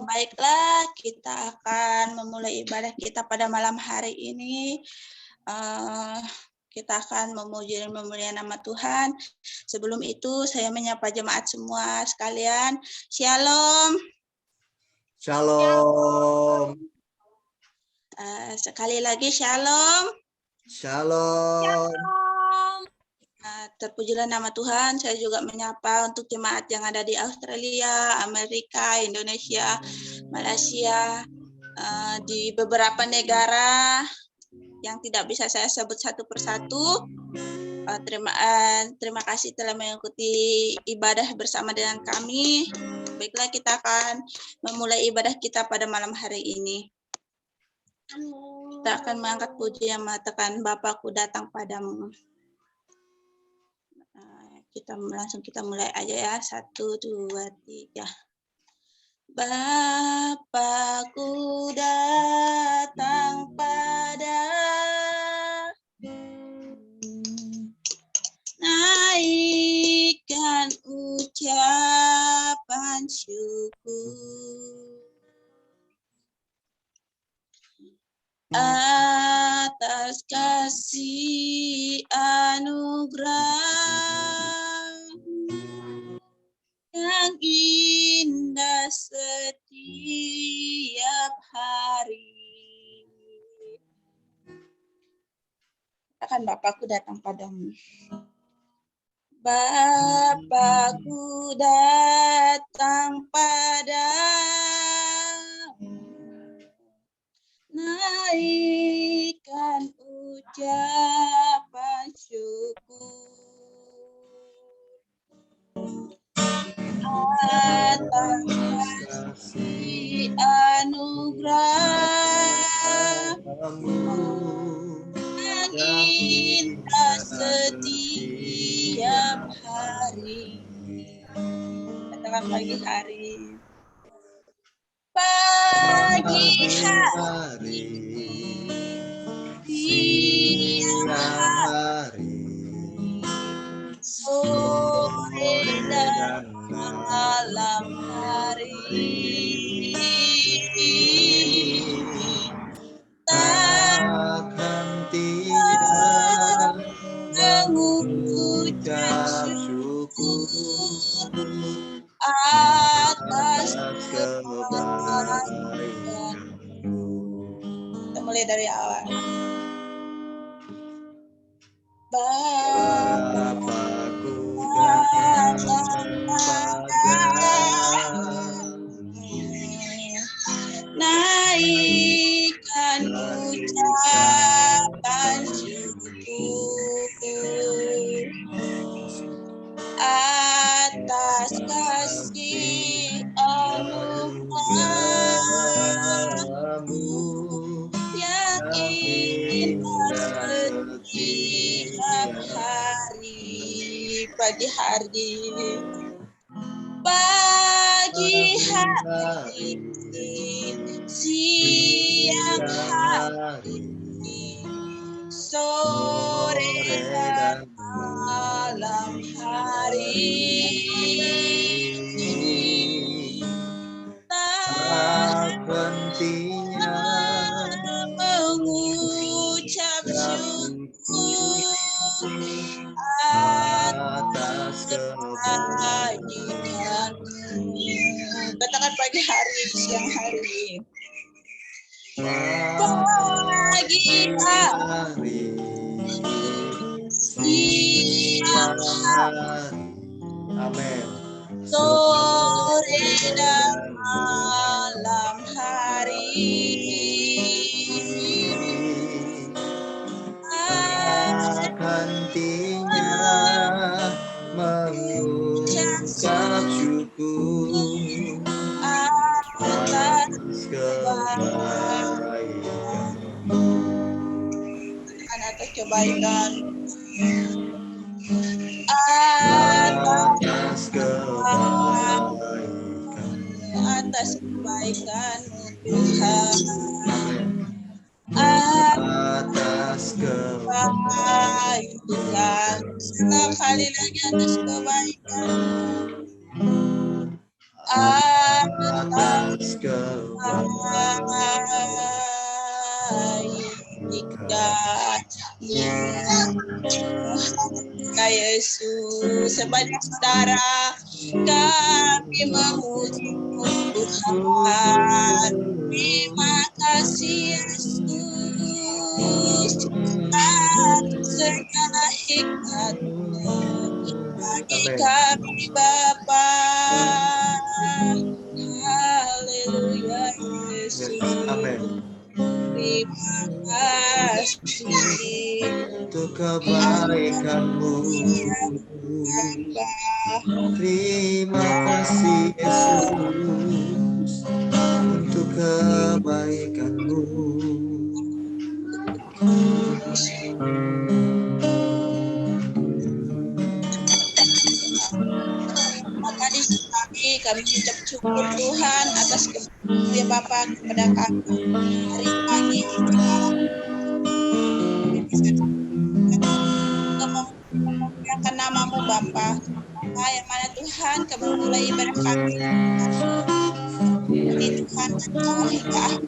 Baiklah, kita akan memulai ibadah kita pada malam hari ini. Kita akan memuji dan memuliakan nama Tuhan. Sebelum itu, saya menyapa jemaat semua sekalian. Shalom. Shalom. Sekali lagi, shalom. Shalom. Terpujilah nama Tuhan. Saya juga menyapa untuk jemaat yang ada di Australia, Amerika, Indonesia, Malaysia, di beberapa negara yang tidak bisa saya sebut satu persatu. Terima kasih telah mengikuti ibadah bersama dengan kami. Baiklah, kita akan memulai ibadah kita pada malam hari ini. Kita akan mengangkat puji yang mengatakan, Bapakku datang padamu. Kita mulai aja ya. 1, 2, 3. Bapakku datang naikkan ucapan syukur atas kasih anugerah yang indah setiap hari. Akan Bapakku datang padamu. Bapakku datang padamu, naikkan ucapan syukur atas kasih anugerah yang indah setiap hari. Katakan pagi hari. Pagi hari, siang hari, sore dan malam hari, tak hentinya mengucap syukur atas kebaikan. Kita mulai dari awal. Bapakku datang padamu, naikkan ucapan syukur atas kasih anugerah-Mu yang indah setiap hari. Pagi hari, siang hari, sore dan malam hari, tak hentinya mengucap syukur atas kebaikan-Mu. Katakan pagi hari, siang hari. Pagi hari, siang hari, Amin. sore dan malam hari, tak hentinya mengucap syukur atas kebaikan. Atas kebaikan-Mu Tuhan. Atas kebaikan. Sekali lagi atas kebaikan. Atas Ya Yesus, sebanyak saudara kami memuji Tuhan. Terima kasih Yesus atas segala hikmat-Mu bagi Amin. kami Bapa. Haleluya Yes. Yesus. Amin. Terima kasih Untuk kebaikan-Mu. Terima kasih Yesus untuk kebaikan-Mu. Maka di sini kami ucap syukur Tuhan atas kebaikan ya Bapa kepada kami hari pagi memuliakan nama-Mu Bapa. Bapa yang mana Tuhan kami mulai ibadah kami dari Tuhan dan hingga akhir.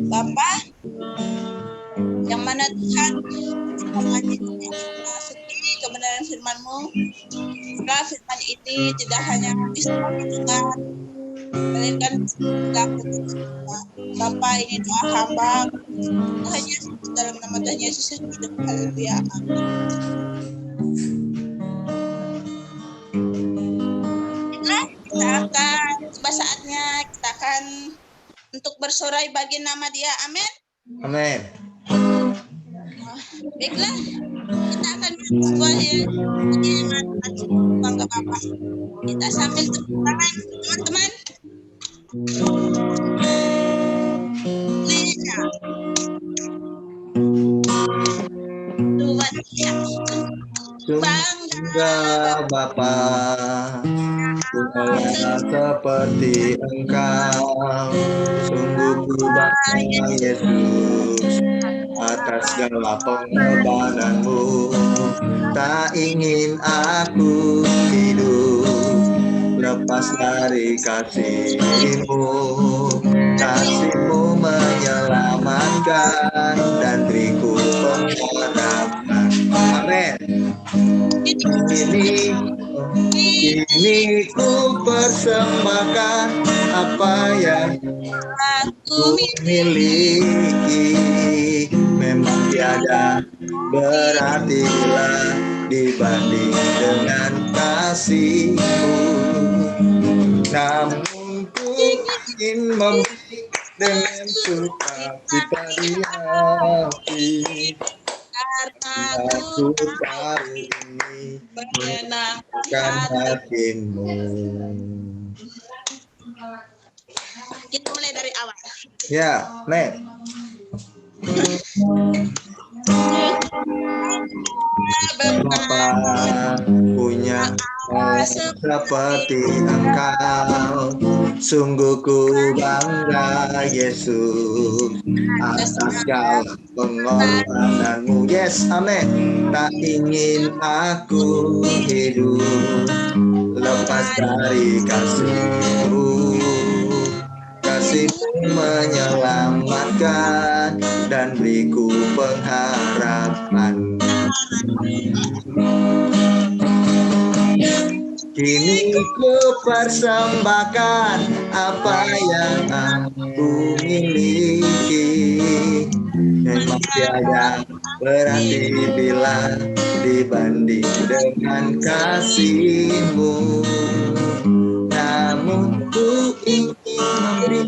Bapa yang mana Tuhan seperti kebenaran firman-Mu, setelah firman ini tidak hanya bisa kami dengar, melainkan berlaku. Bapa, ini doa hamba Tuhan Yesus, dalam nama Tuhan Yesus yang hidup. Haleluya. Kita akan tiba saatnya kita akan untuk bersorai bagi nama Dia. Amin. Amin. Baiklah, kita akan sebuah bangga Bapak. Kita sambil tepuk tangan teman-teman. Tuhan ya. Bangga Bapa, bukanlah seperti Engkau. Sungguh ku bangga Yesus atas segala pengorbanan-Mu. Tak ingin aku hidup lepas dari kasih-Mu. Kasih-Mu menyelamatkan dan beriku pengharapan. Amin. Kini ku persembahkan apa yang ku miliki. Memang tiada berarti bila dibanding dengan kasih-Mu. Namun ku ingin memberi dengan sukacita di hati. Aku tahu ini menyenangkan hati-Mu. Kita mulai dari awal. Ya, Nek. Bapa punya seperti Engkau. Sungguh ku bangga Yesus atas segala pengorbanan-Mu. Yes, amin. Tak ingin aku hidup lepas dari kasih-Mu. Kasih-Mu menyelamatkan dan beriku pengharapan. Kini ku persembahkan apa yang aku miliki. Memang tiada berarti bila dibanding dengan kasih-Mu. Namun ku ingin memberi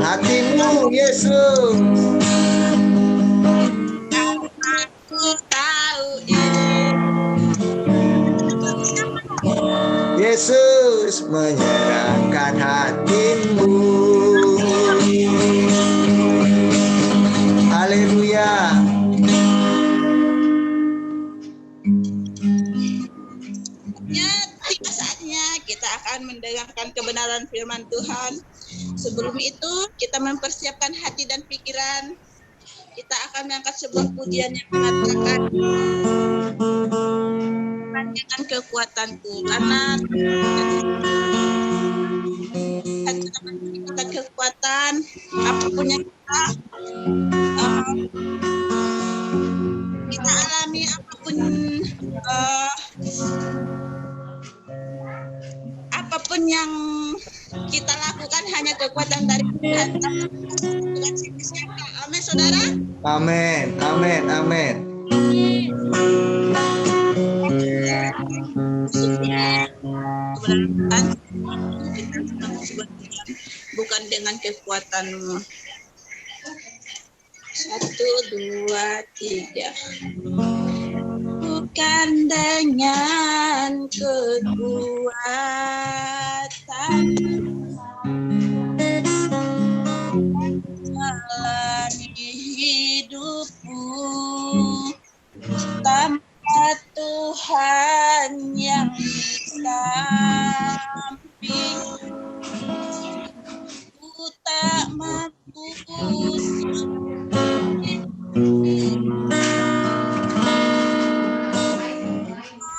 hati-Mu, Yesus. Aku tahu Yesus menyenangkan hati-Mu. Haleluya. tiba saatnya kita akan mendengarkan kebenaran firman Tuhan. Sebelum itu kita mempersiapkan hati dan pikiran kita akan mengangkat sebuah pujian yang mengatakan dengan kekuatanku, karena kita kekuatan apapun yang kita alami, apapun yang kita lakukan hanya kekuatan dari Tuhan. Bukan siapa-siapa. Amin, saudara. Amin, amin, amin. Bukan dengan kekuatanmu. 1, 2, 3. Bukan dengan kekuatan jalani hidupku tanpa Tuhan yang di sampingku tak mampu.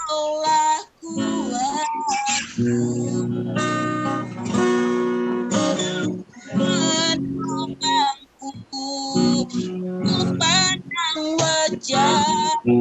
Kaulah kuatku, menopangku, kupandang wajahmu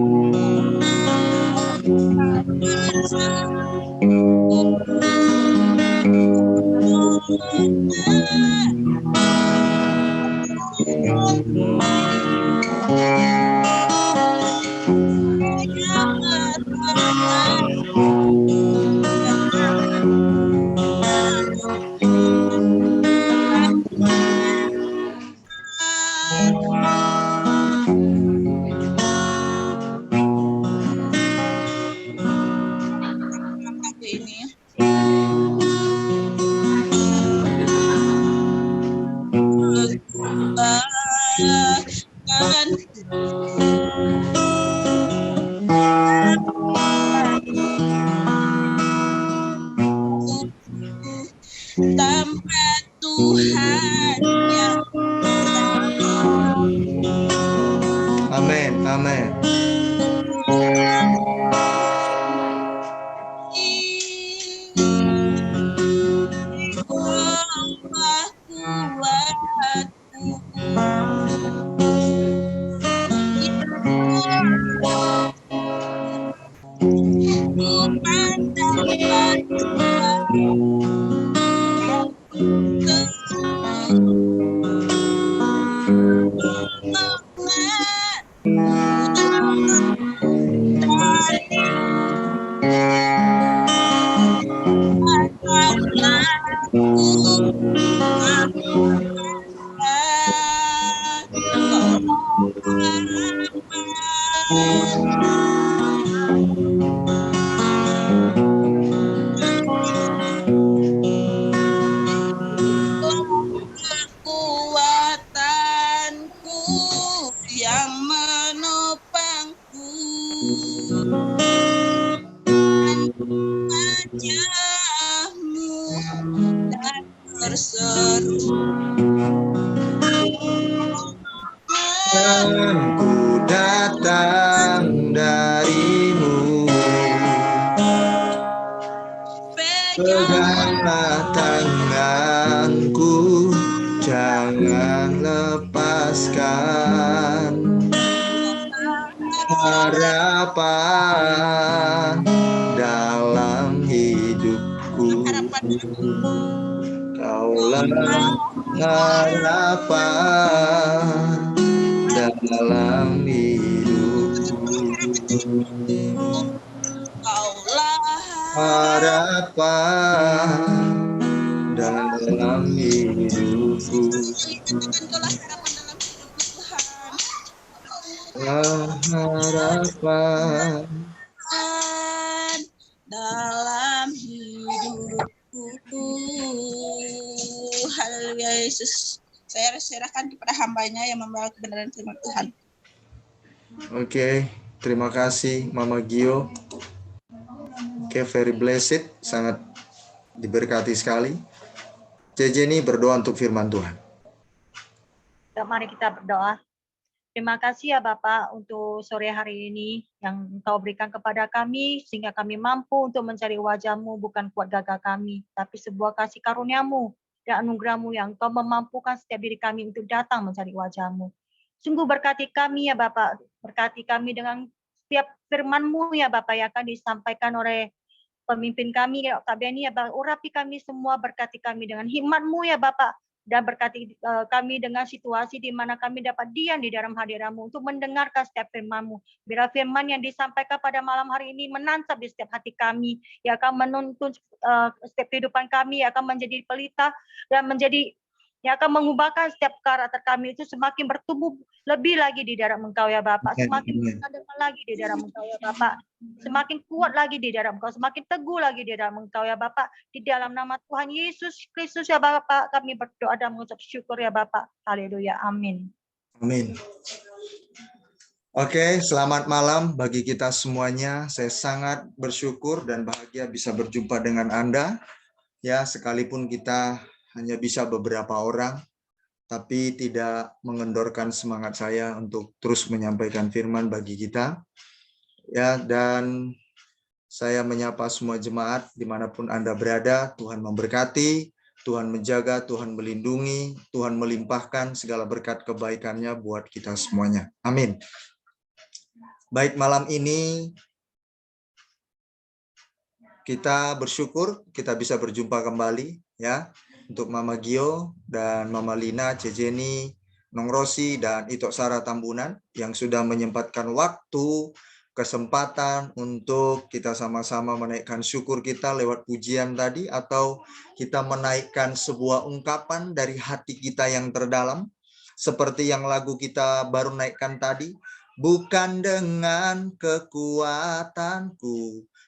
ini. Tanpa Tuhan yang Amin, amin. kekuatanku yang menopangku wajahmu dan berseru Ku datang darimu, peganglah tanganku, jangan lepaskan harapan dalam hidupku. Kaulah harapan dalam hidupku. Harapan dalam hidupku. Harapan dalam hidupku. Haleluya Yesus. Saya serahkan kepada hambanya yang membawa kebenaran firman Tuhan. Oke, terima kasih Mama Gio. Oke, very blessed, sangat diberkati sekali. JJ ini berdoa untuk firman Tuhan. Mari kita berdoa. Terima kasih ya Bapak untuk sore hari ini yang Engkau berikan kepada kami sehingga kami mampu untuk mencari wajah-Mu bukan kuat gagah kami, tapi sebuah kasih karunia-Mu dan anugerah-Mu yang Engkau memampukan setiap diri kami untuk datang mencari wajah-Mu. Sungguh berkati kami ya Bapak, berkati kami dengan setiap firman-Mu ya Bapak yang akan disampaikan oleh pemimpin kami ya Kak Beni ya Bapak, urapi kami semua, berkati kami dengan hikmat-Mu ya Bapak, dan berkati kami dengan situasi di mana kami dapat diam di dalam hadirat-Mu untuk mendengarkan setiap firman-Mu. Biar firman yang disampaikan pada malam hari ini menancap di setiap hati kami, yang akan menuntun setiap kehidupan kami, yang akan menjadi pelita dan menjadi yang akan mengubahkan setiap karakter kami itu semakin bertumbuh lebih lagi di dalam Engkau ya Bapak, semakin berkandungan lagi di dalam Engkau ya Bapak, semakin kuat lagi di dalam Engkau, semakin teguh lagi di dalam Engkau ya Bapak, di dalam nama Tuhan Yesus Kristus ya Bapak, kami berdoa dan mengucap syukur ya Bapak. Haleluya, amin. Amin. Oke, selamat malam bagi kita semuanya. Saya sangat bersyukur dan bahagia bisa berjumpa dengan Anda. Ya, sekalipun kita hanya bisa beberapa orang, tapi tidak mengendorkan semangat saya untuk terus menyampaikan firman bagi kita. Ya, dan saya menyapa semua jemaat dimanapun Anda berada. Tuhan memberkati, Tuhan menjaga, Tuhan melindungi, Tuhan melimpahkan segala berkat kebaikannya buat kita semuanya. Amin. Baik, malam ini kita bersyukur kita bisa berjumpa kembali ya, untuk Mama Gio dan Mama Lina, Cejeni, Nong Rosi, dan Itok Sara Tambunan yang sudah menyempatkan waktu, kesempatan untuk kita sama-sama menaikkan syukur kita lewat pujian tadi, atau kita menaikkan sebuah ungkapan dari hati kita yang terdalam, seperti yang lagu kita baru naikkan tadi, bukan dengan kekuatanku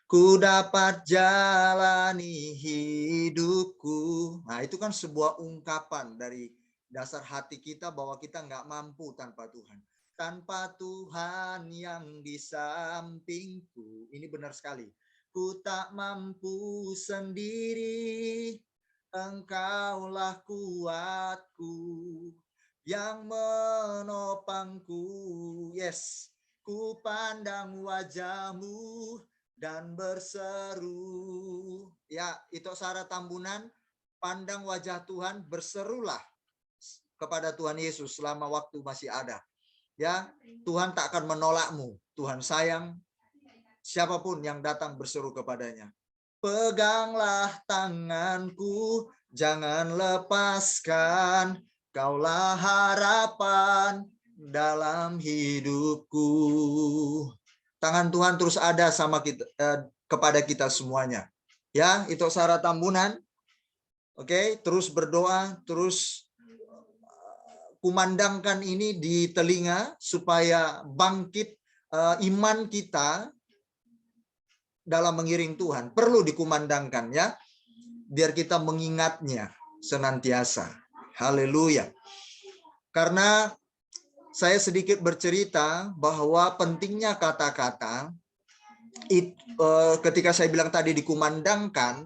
ku dapat jalani hidupku. Nah, itu kan sebuah ungkapan dari dasar hati kita bahwa kita nggak mampu tanpa Tuhan. Tanpa Tuhan yang di sampingku. Ini benar sekali. Ku tak mampu sendiri, Engkaulah kuatku yang menopangku. Yes, ku pandang wajah-Mu dan berseru. Ya, itu Sara Tambunan, pandang wajah Tuhan, berserulah kepada Tuhan Yesus selama waktu masih ada. Ya, Tuhan tak akan menolakmu. Tuhan sayang siapapun yang datang berseru kepadanya. Peganglah tanganku, jangan lepaskan, Kaulah harapan dalam hidupku. Tangan Tuhan terus ada sama kita, kepada kita semuanya. Ya, itu Sara Tambunan. Oke, terus berdoa, terus kumandangkan ini di telinga supaya bangkit iman kita dalam mengiring Tuhan. Perlu dikumandangkan ya, biar kita mengingatnya senantiasa. Haleluya. Karena saya sedikit bercerita bahwa pentingnya kata-kata, ketika saya bilang tadi dikumandangkan,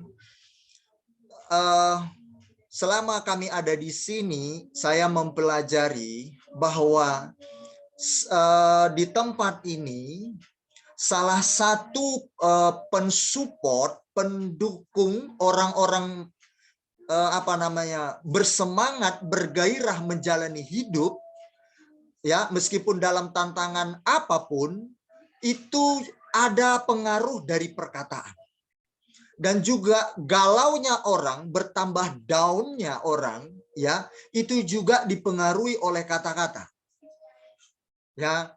selama kami ada di sini, saya mempelajari bahwa di tempat ini, salah satu pensupport, pendukung orang-orang bersemangat, bergairah menjalani hidup, ya, meskipun dalam tantangan apapun, itu ada pengaruh dari perkataan. Dan juga galaunya orang, bertambah down-nya orang, ya, itu juga dipengaruhi oleh kata-kata. Ya,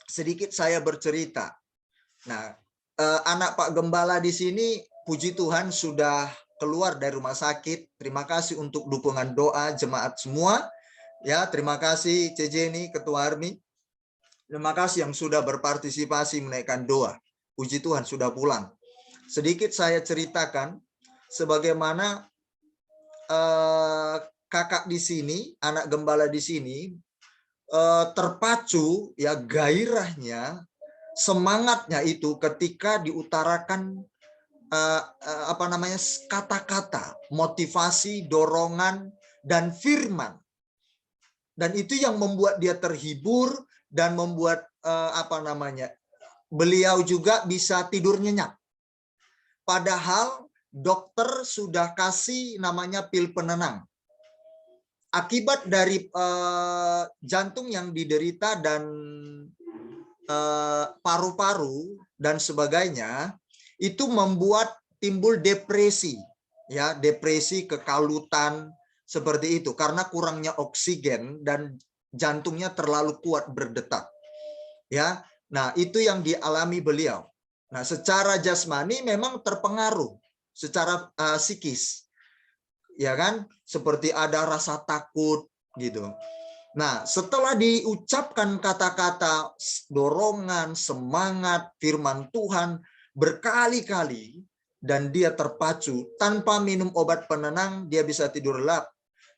sedikit saya bercerita. Nah, anak Pak Gembala di sini, puji Tuhan sudah keluar dari rumah sakit. Terima kasih untuk dukungan doa jemaat semua. Ya, terima kasih Cejeni, Ketua Army. Terima kasih yang sudah berpartisipasi menaikkan doa. Puji Tuhan sudah pulang. Sedikit saya ceritakan sebagaimana kakak di sini, anak gembala di sini, terpacu ya gairahnya, semangatnya itu ketika diutarakan kata-kata, motivasi, dorongan, dan firman. Dan itu yang membuat dia terhibur, dan membuat beliau juga bisa tidur nyenyak. Padahal dokter sudah kasih namanya pil penenang. Akibat dari jantung yang diderita dan paru-paru dan sebagainya, itu membuat timbul depresi, ya, depresi, kekalutan seperti itu karena kurangnya oksigen dan jantungnya terlalu kuat berdetak. Ya, nah itu yang dialami beliau. Nah, secara jasmani memang terpengaruh secara psikis, ya kan? Seperti ada rasa takut gitu. Nah, setelah diucapkan kata-kata dorongan, semangat, firman Tuhan berkali-kali, dan dia terpacu tanpa minum obat penenang, dia bisa tidur lelap.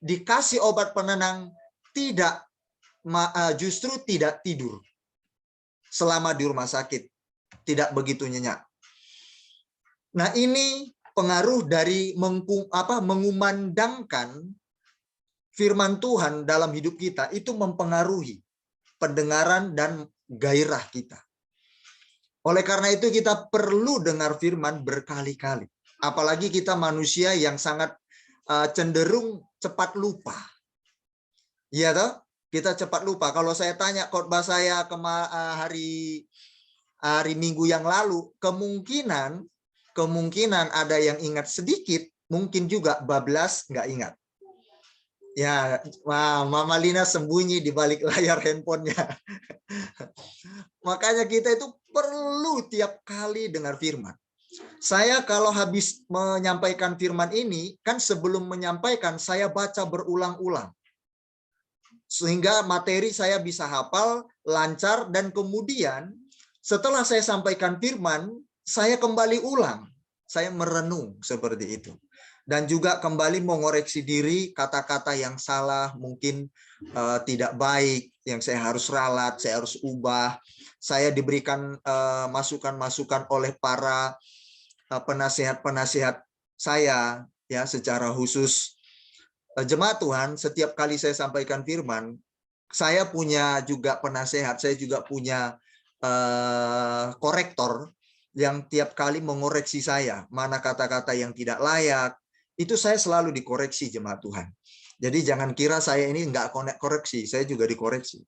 Dikasih obat penenang, justru tidak tidur selama di rumah sakit, tidak begitu nyenyak. Nah, ini pengaruh dari mengumandangkan firman Tuhan dalam hidup kita, itu mempengaruhi pendengaran dan gairah kita. Oleh karena itu kita perlu dengar firman berkali-kali. Apalagi kita manusia yang sangat cenderung cepat lupa. Iya toh? Kita cepat lupa. Kalau saya tanya khotbah saya hari Minggu yang lalu, kemungkinan ada yang ingat sedikit, mungkin juga bablas nggak ingat. Ya, Mama Lina sembunyi di balik layar handphonenya. Makanya kita itu perlu tiap kali dengar firman. Saya kalau habis menyampaikan firman ini, kan sebelum menyampaikan saya baca berulang-ulang. Sehingga materi saya bisa hafal, lancar, dan kemudian setelah saya sampaikan firman, saya kembali ulang. Saya merenung seperti itu. Dan juga kembali mengoreksi diri, kata-kata yang salah, mungkin tidak baik, yang saya harus ralat, saya harus ubah. Saya diberikan masukan-masukan oleh para penasihat-penasihat saya, ya, secara khusus jemaat Tuhan. Setiap kali saya sampaikan firman, saya punya juga penasehat, saya juga punya korektor yang tiap kali mengoreksi saya, mana kata-kata yang tidak layak. Itu saya selalu dikoreksi, jemaat Tuhan. Jadi jangan kira saya ini nggak koreksi, saya juga dikoreksi.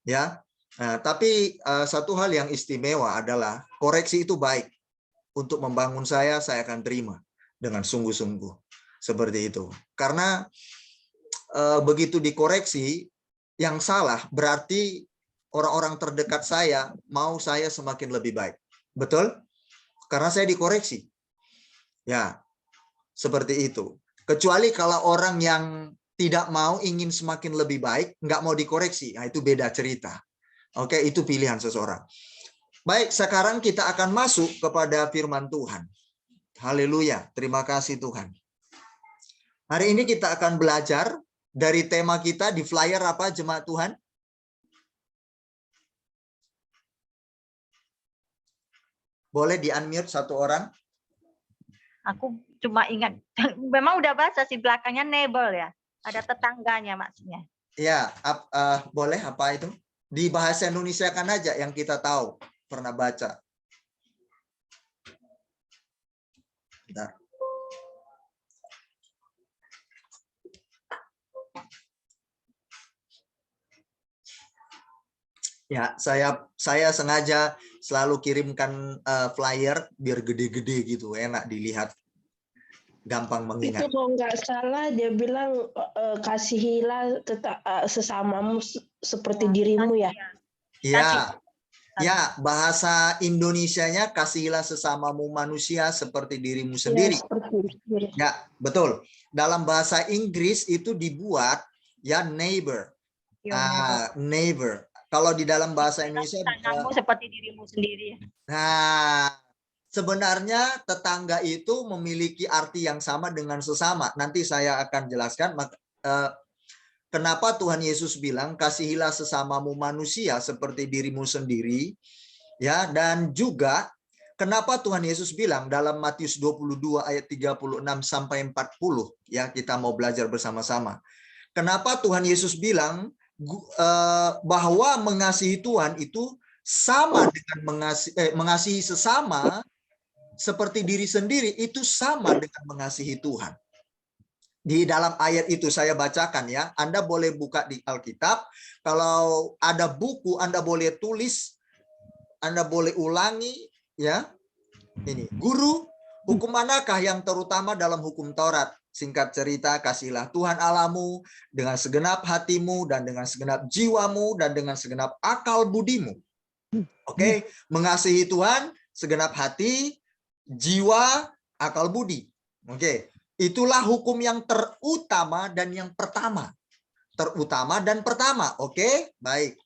Ya, nah, tapi satu hal yang istimewa adalah koreksi itu baik. Untuk membangun saya akan terima dengan sungguh-sungguh. Seperti itu. Karena begitu dikoreksi, yang salah berarti orang-orang terdekat saya mau saya semakin lebih baik. Betul? Karena saya dikoreksi. Ya, seperti itu. Kecuali kalau orang yang tidak mau, ingin semakin lebih baik, nggak mau dikoreksi. Nah, itu beda cerita. Oke, itu pilihan seseorang. Baik, sekarang kita akan masuk kepada firman Tuhan. Haleluya, terima kasih Tuhan. Hari ini kita akan belajar dari tema kita di flyer apa, jemaat Tuhan? Boleh di-unmute satu orang? Aku cuma ingat, memang udah baca sih belakangnya neighbor ya. Ada tetangganya maksudnya. Ya, boleh apa itu? Di bahasa Indonesia kan aja yang kita tahu, pernah baca. Bentar. Ya, saya sengaja selalu kirimkan flyer biar gede-gede gitu, enak dilihat, gampang mengingat. Itu kalau nggak salah dia bilang kasihilah sesamamu seperti dirimu ya. Ya, ya, bahasa Indonesianya kasihilah sesamamu manusia seperti dirimu sendiri. Ya, betul. Dalam bahasa Inggris itu dibuat ya neighbor. Neighbor. Kalau di dalam bahasa Indonesia seperti dirimu sendiri. Nah, sebenarnya tetangga itu memiliki arti yang sama dengan sesama. Nanti saya akan jelaskan kenapa Tuhan Yesus bilang kasihilah sesamamu manusia seperti dirimu sendiri, ya, dan juga kenapa Tuhan Yesus bilang dalam Matius 22 ayat 36 sampai 40, ya, kita mau belajar bersama-sama. Kenapa Tuhan Yesus bilang bahwa mengasihi Tuhan itu sama dengan mengasihi sesama seperti diri sendiri, itu sama dengan mengasihi Tuhan. Di dalam ayat itu saya bacakan ya. Anda boleh buka di Alkitab. Kalau ada buku Anda boleh tulis, Anda boleh ulangi ya. Ini, guru, hukum manakah yang terutama dalam hukum Taurat? Singkat cerita, kasihilah Tuhan Allahmu dengan segenap hatimu dan dengan segenap jiwamu dan dengan segenap akal budimu. Oke, mengasihi Tuhan segenap hati, jiwa, akal budi. Oke. Itulah hukum yang terutama dan yang pertama. Terutama dan pertama. Oke, baik.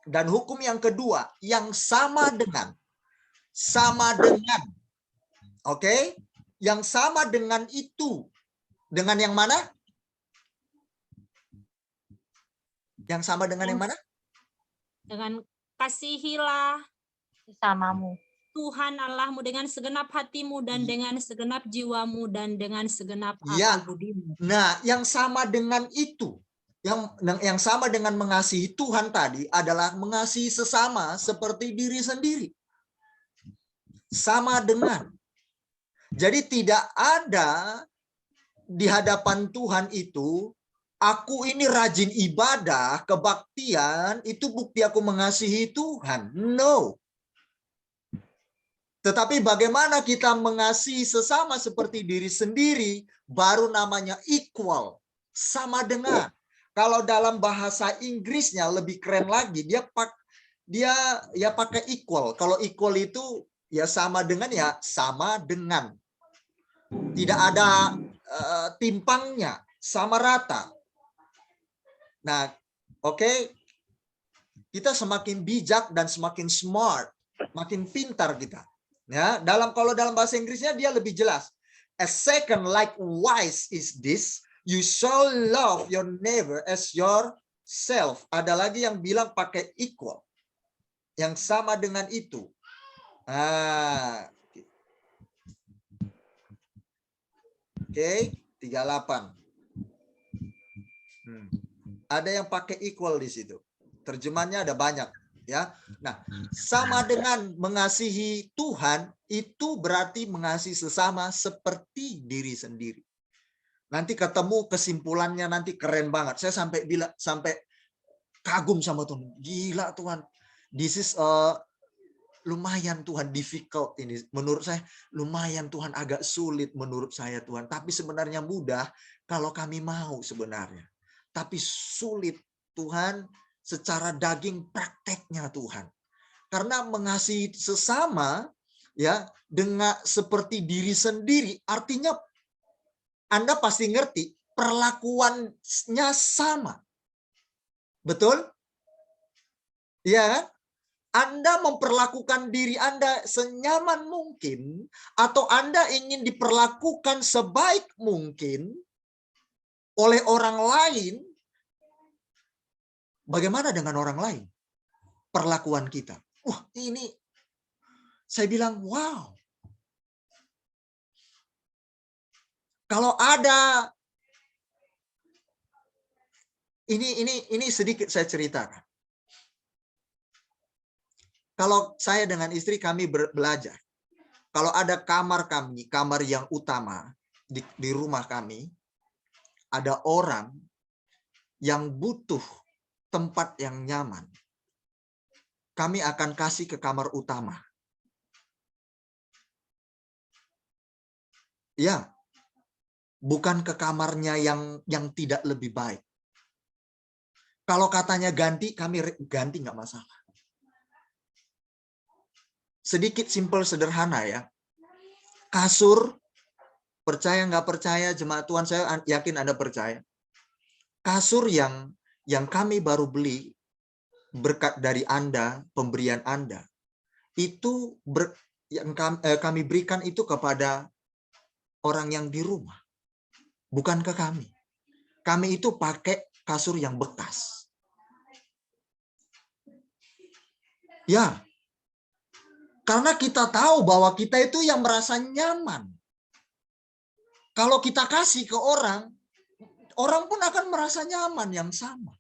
Dan hukum yang kedua, yang sama dengan. Sama dengan. Oke, yang sama dengan itu. Dengan yang mana? Yang sama dengan yang mana? Dengan kasihilah Sesamamu. Tuhan Allahmu dengan segenap hatimu dan dengan segenap jiwamu dan dengan segenap Ya. akal budimu. Nah, yang sama dengan itu, yang sama dengan mengasihi Tuhan tadi adalah mengasihi sesama seperti diri sendiri. Sama dengan. Jadi tidak ada di hadapan Tuhan itu, aku ini rajin ibadah, kebaktian, itu bukti aku mengasihi Tuhan. No. Tetapi bagaimana kita mengasihi sesama seperti diri sendiri, baru namanya equal. Sama dengan. Kalau dalam bahasa Inggrisnya lebih keren lagi, dia pakai equal. Kalau equal itu ya sama dengan, ya sama dengan. Tidak ada timpangnya, sama rata. Nah, oke. Kita semakin bijak dan semakin smart, makin pintar kita. Ya, kalau dalam bahasa Inggrisnya dia lebih jelas. A second likewise is this, you shall love your neighbor as yourself. Ada lagi yang bilang pakai equal. Yang sama dengan itu. Oke, 38. Ada yang pakai equal di situ. Terjemahannya ada banyak. Ya, nah, sama dengan mengasihi Tuhan itu berarti mengasihi sesama seperti diri sendiri. Nanti ketemu kesimpulannya nanti keren banget. Saya sampai kagum sama Tuhan. Gila Tuhan, this is lumayan Tuhan difficult ini. Menurut saya lumayan Tuhan, agak sulit menurut saya Tuhan. Tapi sebenarnya mudah kalau kami mau sebenarnya. Tapi sulit Tuhan. Secara daging prakteknya Tuhan. Karena mengasihi sesama ya dengan seperti diri sendiri, artinya Anda pasti ngerti perlakuannya sama. Betul? Ya, Anda memperlakukan diri Anda senyaman mungkin atau Anda ingin diperlakukan sebaik mungkin oleh orang lain. Bagaimana dengan orang lain? Perlakuan kita. Wah, ini saya bilang, wow. Kalau ada ini sedikit saya ceritakan. Kalau saya dengan istri kami belajar. Kalau ada kamar kami, kamar yang utama di rumah kami, ada orang yang butuh tempat yang nyaman, kami akan kasih ke kamar utama. Ya, bukan ke kamarnya yang tidak lebih baik. Kalau katanya ganti, kami ganti nggak masalah. Sedikit simple sederhana ya. Kasur, percaya nggak percaya jemaat Tuhan, saya yakin Anda percaya. Kasur yang kami baru beli berkat dari Anda, pemberian Anda, itu yang kami berikan itu kepada orang yang di rumah, bukan ke kami. Kami itu pakai kasur yang bekas. Ya, karena kita tahu bahwa kita itu yang merasa nyaman. Kalau kita kasih ke orang, orang pun akan merasa nyaman yang sama.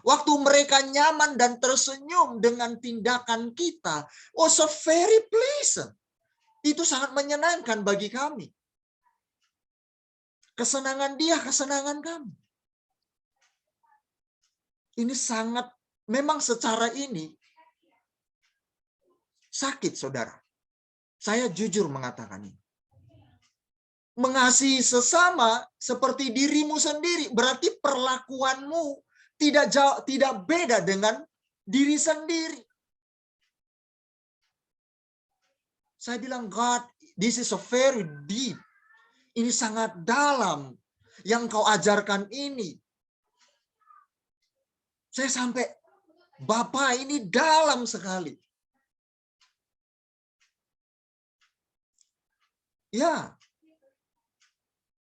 Waktu mereka nyaman dan tersenyum dengan tindakan kita, oh so very pleasant. Itu sangat menyenangkan bagi kami. Kesenangan dia, kesenangan kami. Ini sangat, memang secara ini sakit, saudara. Saya jujur mengatakan ini. Mengasihi sesama seperti dirimu sendiri, berarti perlakuanmu tidak beda dengan diri sendiri. Saya bilang, God, this is a very deep. Ini sangat dalam yang kau ajarkan ini. Saya sampai, Bapak, ini dalam sekali. Ya,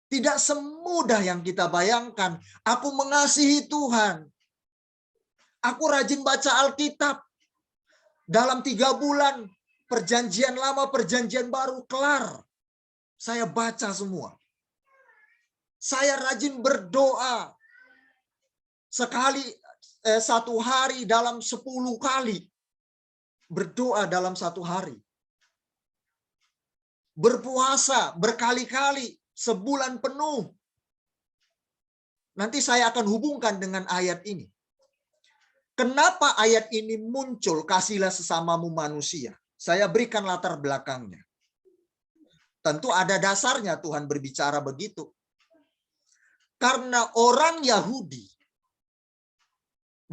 tidak semudah yang kita bayangkan. Aku mengasihi Tuhan. Aku rajin baca Alkitab. Dalam 3 bulan, perjanjian lama, perjanjian baru, kelar. Saya baca semua. Saya rajin berdoa. Satu hari dalam 10 kali. Berdoa dalam 1 hari. Berpuasa berkali-kali, sebulan penuh. Nanti saya akan hubungkan dengan ayat ini. Kenapa ayat ini muncul, kasihilah sesamamu manusia? Saya berikan latar belakangnya. Tentu ada dasarnya Tuhan berbicara begitu. Karena orang Yahudi,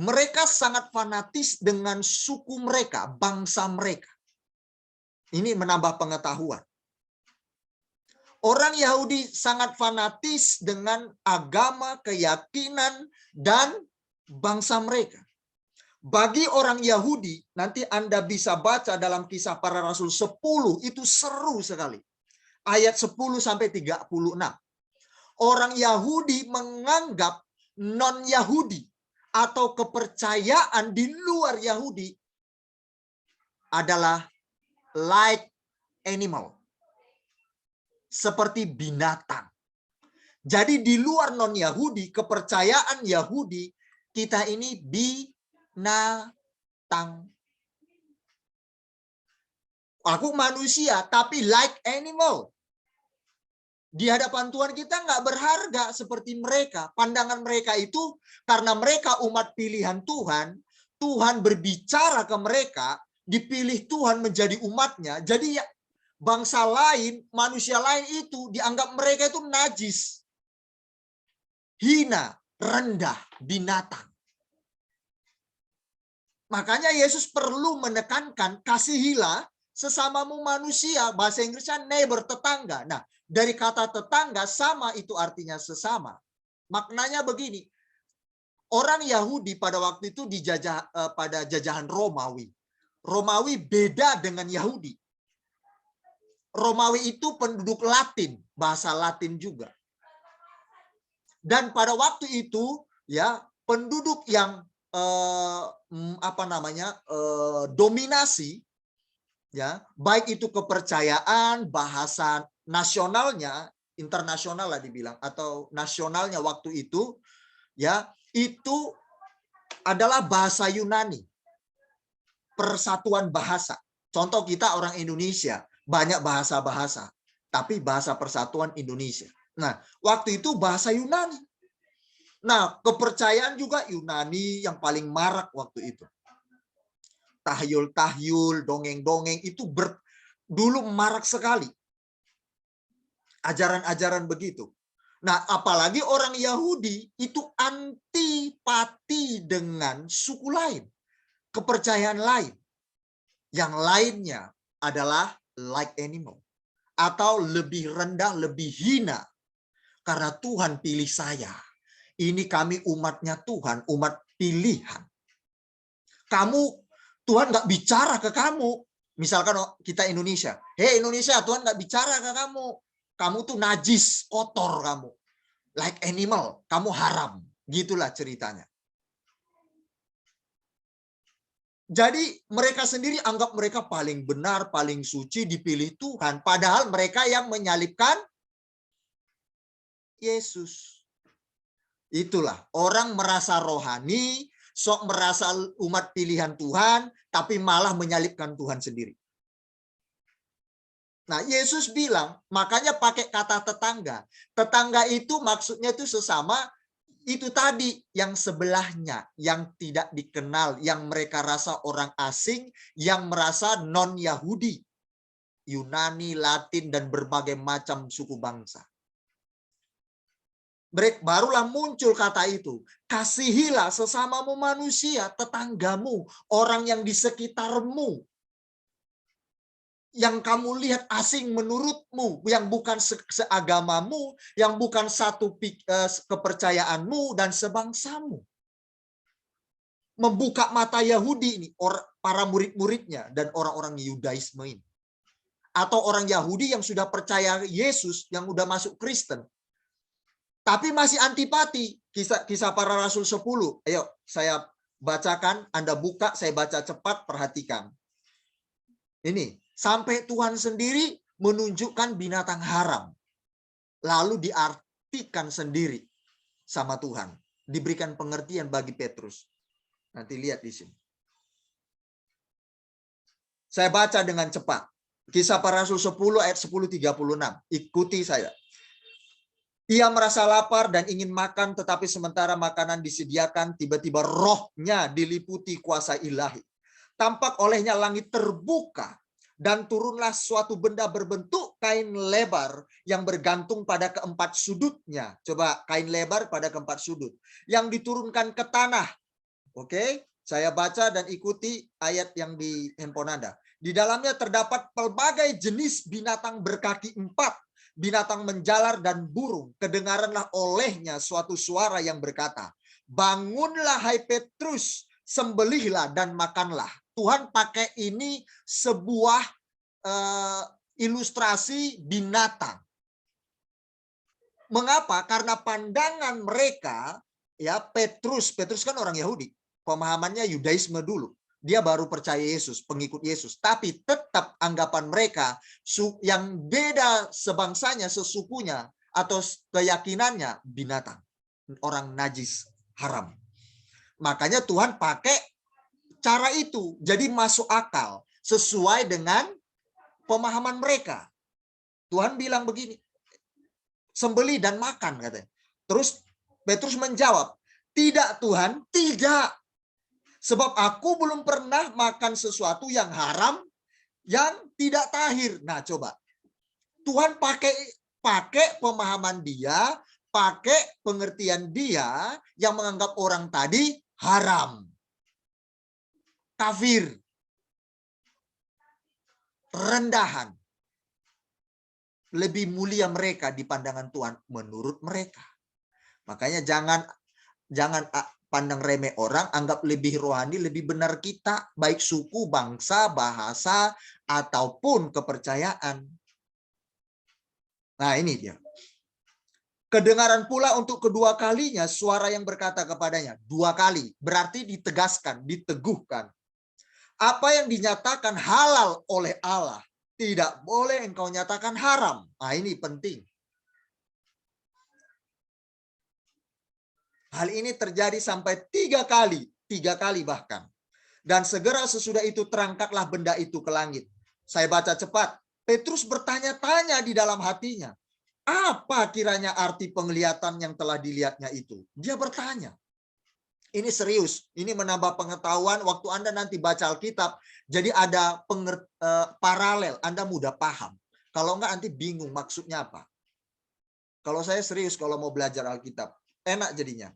mereka sangat fanatis dengan suku mereka, bangsa mereka. Ini menambah pengetahuan. Orang Yahudi sangat fanatis dengan agama, keyakinan, dan bangsa mereka. Bagi orang Yahudi, nanti Anda bisa baca dalam Kisah Para Rasul 10, itu seru sekali. Ayat 10-36. Orang Yahudi menganggap non-Yahudi atau kepercayaan di luar Yahudi adalah like animal. Seperti binatang. Jadi di luar non-Yahudi, kepercayaan Yahudi, kita ini binatang. Aku manusia, tapi like animal. Di hadapan Tuhan kita nggak berharga seperti mereka. Pandangan mereka itu, karena mereka umat pilihan Tuhan, Tuhan berbicara ke mereka, dipilih Tuhan menjadi umatnya. Jadi ya, bangsa lain, manusia lain itu dianggap mereka itu najis. Hina, rendah, binatang. Makanya Yesus perlu menekankan, kasihilah sesamamu manusia. Bahasa Inggrisnya neighbor, tetangga. Nah, dari kata tetangga, sama itu artinya sesama. Maknanya begini, orang Yahudi pada waktu itu dijajah pada jajahan Romawi. Romawi beda dengan Yahudi. Romawi itu penduduk Latin, bahasa Latin juga. Dan pada waktu itu, ya, penduduk yang dominasi, ya, baik itu kepercayaan, bahasa nasionalnya, internasional lah dibilang, atau nasionalnya waktu itu, ya, itu adalah bahasa Yunani, persatuan bahasa. Contoh kita orang Indonesia, banyak bahasa-bahasa, tapi bahasa persatuan Indonesia. Nah, waktu itu bahasa Yunani. Nah, kepercayaan juga Yunani yang paling marak waktu itu. Tahyul-tahyul, dongeng-dongeng itu dulu marak sekali. Ajaran-ajaran begitu. Nah, apalagi orang Yahudi itu antipati dengan suku lain, kepercayaan lain. Yang lainnya adalah like animal. Atau lebih rendah, lebih hina. Karena Tuhan pilih saya. Ini kami umatnya Tuhan, umat pilihan. Tuhan nggak bicara ke kamu. Misalkan kita Indonesia. Hei Indonesia, Tuhan nggak bicara ke kamu. Kamu tuh najis, kotor kamu. Like animal, kamu haram. Gitulah ceritanya. Jadi mereka sendiri anggap mereka paling benar, paling suci, dipilih Tuhan. Padahal mereka yang menyalibkan Yesus. Itulah, orang merasa rohani, sok merasa umat pilihan Tuhan, tapi malah menyalibkan Tuhan sendiri. Nah, Yesus bilang, makanya pakai kata tetangga. Tetangga itu maksudnya itu sesama, itu tadi yang sebelahnya, yang tidak dikenal, yang mereka rasa orang asing, yang merasa non-Yahudi. Yunani, Latin, dan berbagai macam suku bangsa. Barulah muncul kata itu. Kasihilah sesamamu manusia, tetanggamu, orang yang di sekitarmu. Yang kamu lihat asing menurutmu, yang bukan seagamamu, yang bukan satu kepercayaanmu dan sebangsamu. Membuka mata Yahudi ini, para murid-muridnya dan orang-orang Yudaisme ini. Atau orang Yahudi yang sudah percaya Yesus, yang udah masuk Kristen. Tapi masih antipati. Kisah para Rasul 10. Ayo, saya bacakan, Anda buka, saya baca cepat, perhatikan. Ini, sampai Tuhan sendiri menunjukkan binatang haram. Lalu diartikan sendiri sama Tuhan. Diberikan pengertian bagi Petrus. Nanti lihat di sini. Saya baca dengan cepat. Kisah para Rasul 10 ayat 10:36. Ikuti saya. Ia merasa lapar dan ingin makan, tetapi sementara makanan disediakan, tiba-tiba rohnya diliputi kuasa ilahi. Tampak olehnya langit terbuka, dan turunlah suatu benda berbentuk kain lebar yang bergantung pada keempat sudutnya. Coba, kain lebar pada keempat sudut. Yang diturunkan ke tanah. Oke, saya baca dan ikuti ayat yang di handphone Anda. Di dalamnya terdapat pelbagai jenis binatang berkaki 4. Binatang menjalar dan burung. Kedengaranlah olehnya suatu suara yang berkata, bangunlah hai Petrus, sembelihlah dan makanlah. Tuhan pakai ini sebuah ilustrasi binatang. Mengapa? Karena pandangan mereka, ya Petrus kan orang Yahudi. Pemahamannya Yudaisme dulu. Dia baru percaya Yesus, pengikut Yesus. Tapi tetap anggapan mereka yang beda sebangsanya, sesukunya, atau keyakinannya binatang. Orang najis, haram. Makanya Tuhan pakai cara itu. Jadi masuk akal. Sesuai dengan pemahaman mereka. Tuhan bilang begini. Sembelih dan makan katanya. Terus Petrus menjawab. Tidak Tuhan, tidak. Sebab aku belum pernah makan sesuatu yang haram, yang tidak tahir. Nah, coba. Tuhan pakai pemahaman dia, pakai pengertian dia yang menganggap orang tadi haram. Kafir. Rendahan. Lebih mulia mereka di pandangan Tuhan menurut mereka. Makanya jangan pandang remeh orang, anggap lebih rohani, lebih benar kita, baik suku, bangsa, bahasa, ataupun kepercayaan. Nah, ini dia. Kedengaran pula untuk kedua kalinya suara yang berkata kepadanya, 2 kali, berarti ditegaskan, diteguhkan. Apa yang dinyatakan halal oleh Allah, tidak boleh engkau nyatakan haram. Nah, ini penting. Hal ini terjadi sampai 3 kali bahkan. Dan segera sesudah itu terangkatlah benda itu ke langit. Saya baca cepat. Petrus bertanya-tanya di dalam hatinya. Apa kiranya arti penglihatan yang telah dilihatnya itu? Dia bertanya. Ini serius. Ini menambah pengetahuan waktu Anda nanti baca Alkitab. Jadi ada paralel. Anda mudah paham. Kalau enggak nanti bingung maksudnya apa. Kalau saya serius kalau mau belajar Alkitab. Enak jadinya.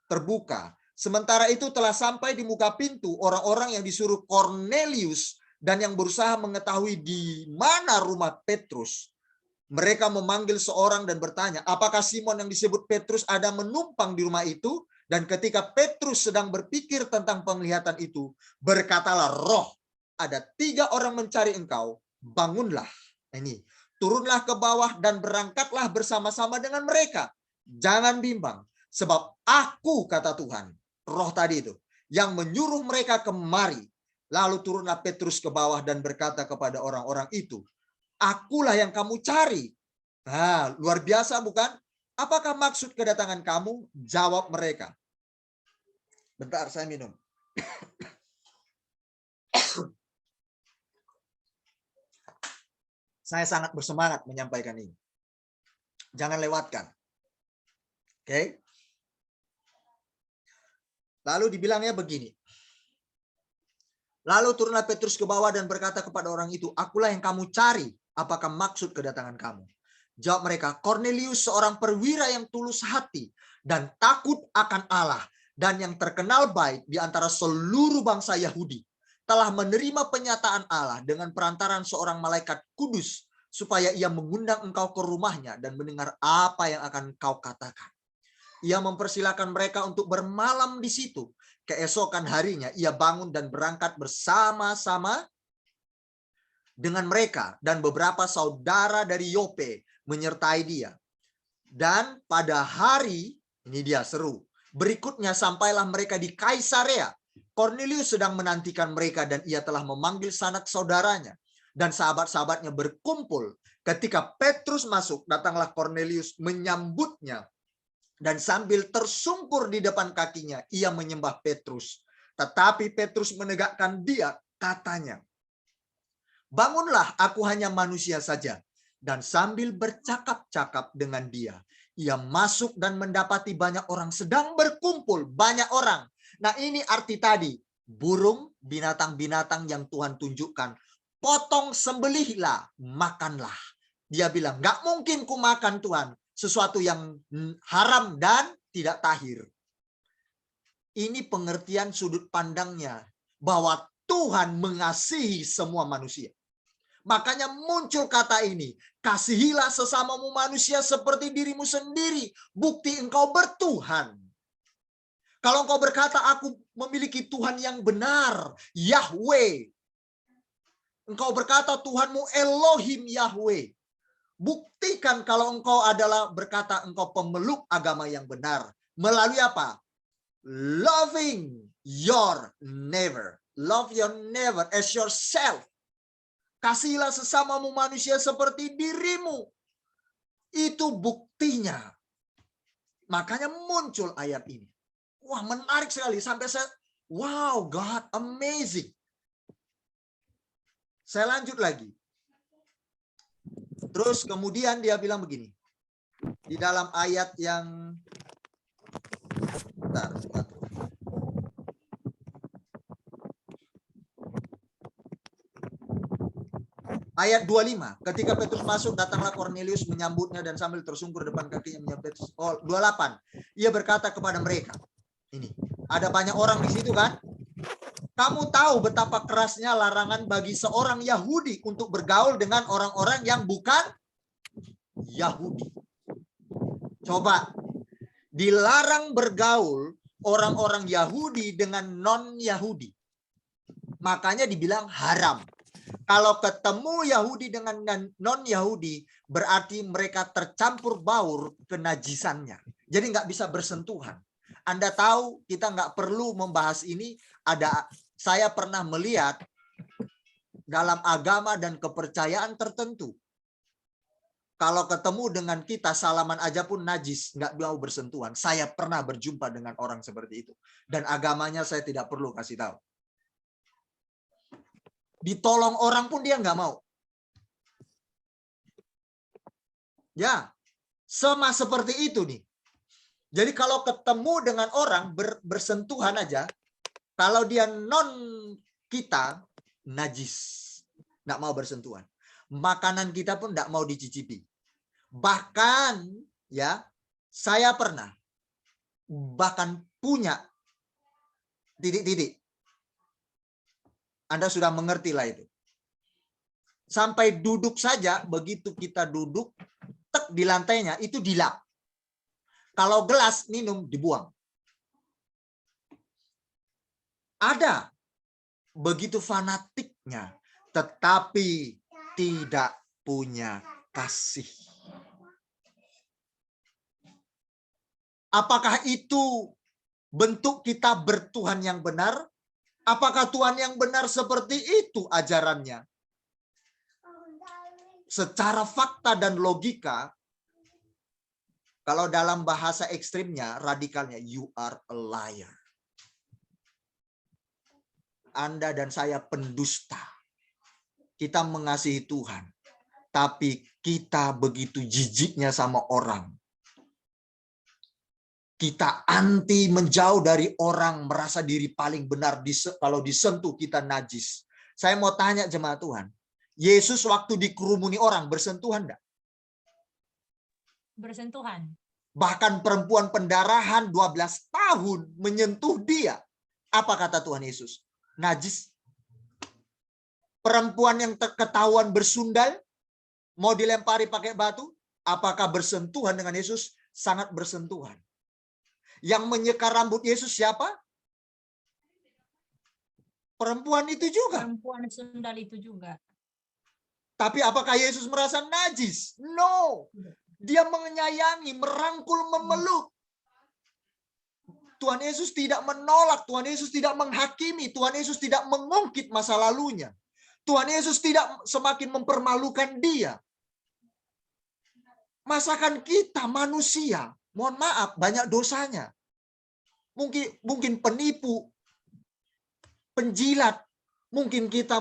Terbuka. Sementara itu telah sampai di muka pintu orang-orang yang disuruh Cornelius dan yang berusaha mengetahui di mana rumah Petrus. Mereka memanggil seorang dan bertanya, apakah Simon yang disebut Petrus ada menumpang di rumah itu? Dan ketika Petrus sedang berpikir tentang penglihatan itu, berkatalah roh, ada 3 orang mencari engkau, bangunlah. Ini, turunlah ke bawah dan berangkatlah bersama-sama dengan mereka. Jangan bimbang. Sebab aku, kata Tuhan, roh tadi itu, yang menyuruh mereka kemari. Lalu turunlah Petrus ke bawah dan berkata kepada orang-orang itu, akulah yang kamu cari. Nah, luar biasa bukan? Apakah maksud kedatangan kamu? Jawab mereka. Bentar, saya minum. Saya sangat bersemangat menyampaikan ini. Jangan lewatkan. Oke? Lalu dibilangnya begini. Lalu turunlah Petrus ke bawah dan berkata kepada orang itu, "Akulah yang kamu cari. Apakah maksud kedatangan kamu?" Jawab mereka, "Kornelius seorang perwira yang tulus hati dan takut akan Allah dan yang terkenal baik di antara seluruh bangsa Yahudi, telah menerima penyataan Allah dengan perantaran seorang malaikat kudus supaya ia mengundang engkau ke rumahnya dan mendengar apa yang akan kau katakan. Ia mempersilahkan mereka untuk bermalam di situ. Keesokan harinya ia bangun dan berangkat bersama-sama dengan mereka dan beberapa saudara dari Yope menyertai dia. Dan pada hari, ini dia seru, berikutnya sampailah mereka di Kaisarea. Kornelius sedang menantikan mereka dan ia telah memanggil sanak saudaranya dan sahabat-sahabatnya berkumpul. Ketika Petrus masuk, datanglah Kornelius menyambutnya. Dan sambil tersungkur di depan kakinya, ia menyembah Petrus. Tetapi Petrus menegakkan dia, katanya, "Bangunlah, aku hanya manusia saja." Dan sambil bercakap-cakap dengan dia, ia masuk dan mendapati banyak orang sedang berkumpul. Banyak orang. Nah, ini arti tadi. Burung, binatang-binatang yang Tuhan tunjukkan. Potong, sembelihlah, makanlah. Dia bilang, "Nggak mungkin ku makan Tuhan. Sesuatu yang haram dan tidak tahir." Ini pengertian sudut pandangnya bahwa Tuhan mengasihi semua manusia. Makanya muncul kata ini, "Kasihilah sesamamu manusia seperti dirimu sendiri." Bukti engkau bertuhan. Kalau engkau berkata, "Aku memiliki Tuhan yang benar, Yahweh." Engkau berkata, "Tuhanmu Elohim Yahweh." Buktikan kalau engkau adalah berkata engkau pemeluk agama yang benar. Melalui apa? Loving your neighbor. Love your neighbor as yourself. Kasihilah sesamamu manusia seperti dirimu. Itu buktinya. Makanya muncul ayat ini. Wah, menarik sekali. Sampai saya, wow, God, amazing. Saya lanjut lagi. Terus kemudian dia bilang begini. Di dalam ayat yang bentar. Ayat 25. Ketika Petrus masuk, datanglah Kornelius menyambutnya dan sambil tersungkur depan kakinya menyambut Petrus. Oh, 28. Ia berkata kepada mereka. Ini, ada banyak orang di situ kan? Kamu tahu betapa kerasnya larangan bagi seorang Yahudi untuk bergaul dengan orang-orang yang bukan Yahudi. Coba, dilarang bergaul orang-orang Yahudi dengan non-Yahudi. Makanya dibilang haram. Kalau ketemu Yahudi dengan non-Yahudi, berarti mereka tercampur baur kenajisannya. Jadi nggak bisa bersentuhan. Anda tahu, kita nggak perlu membahas ini. Saya pernah melihat dalam agama dan kepercayaan tertentu. Kalau ketemu dengan kita, salaman aja pun najis, nggak mau bersentuhan. Saya pernah berjumpa dengan orang seperti itu. Dan agamanya saya tidak perlu kasih tahu. Ditolong orang pun dia nggak mau. Ya, sama seperti itu nih. Jadi kalau ketemu dengan orang bersentuhan aja, kalau dia non kita, najis. Nggak mau bersentuhan. Makanan kita pun nggak mau dicicipi. Bahkan, ya, saya pernah, bahkan punya, titik-titik. Anda sudah mengerti lah itu. Sampai duduk saja, begitu kita duduk, tek di lantainya, itu dilap. Kalau gelas minum, dibuang. Ada begitu fanatiknya, tetapi tidak punya kasih. Apakah itu bentuk kita bertuhan yang benar? Apakah Tuhan yang benar seperti itu ajarannya? Secara fakta dan logika, kalau dalam bahasa ekstrimnya, radikalnya, you are a liar. Anda dan saya pendusta. Kita mengasihi Tuhan, tapi kita begitu jijiknya sama orang. Kita anti menjauh dari orang, merasa diri paling benar. Kalau disentuh kita najis. Saya mau tanya jemaat Tuhan, Yesus waktu dikerumuni orang bersentuhan enggak? Bersentuhan. Bahkan perempuan pendarahan 12 tahun menyentuh dia. Apa kata Tuhan Yesus? Najis. Perempuan yang ketahuan bersundal, mau dilempari pakai batu, apakah bersentuhan dengan Yesus? Sangat bersentuhan. Yang menyeka rambut Yesus siapa? Perempuan itu juga. Perempuan sundal itu juga. Tapi apakah Yesus merasa najis? No. Dia menyayangi, merangkul, memeluk. Tuhan Yesus tidak menolak, Tuhan Yesus tidak menghakimi, Tuhan Yesus tidak mengungkit masa lalunya. Tuhan Yesus tidak semakin mempermalukan dia. Masakan kita manusia, mohon maaf, banyak dosanya. Mungkin penipu, penjilat, mungkin kita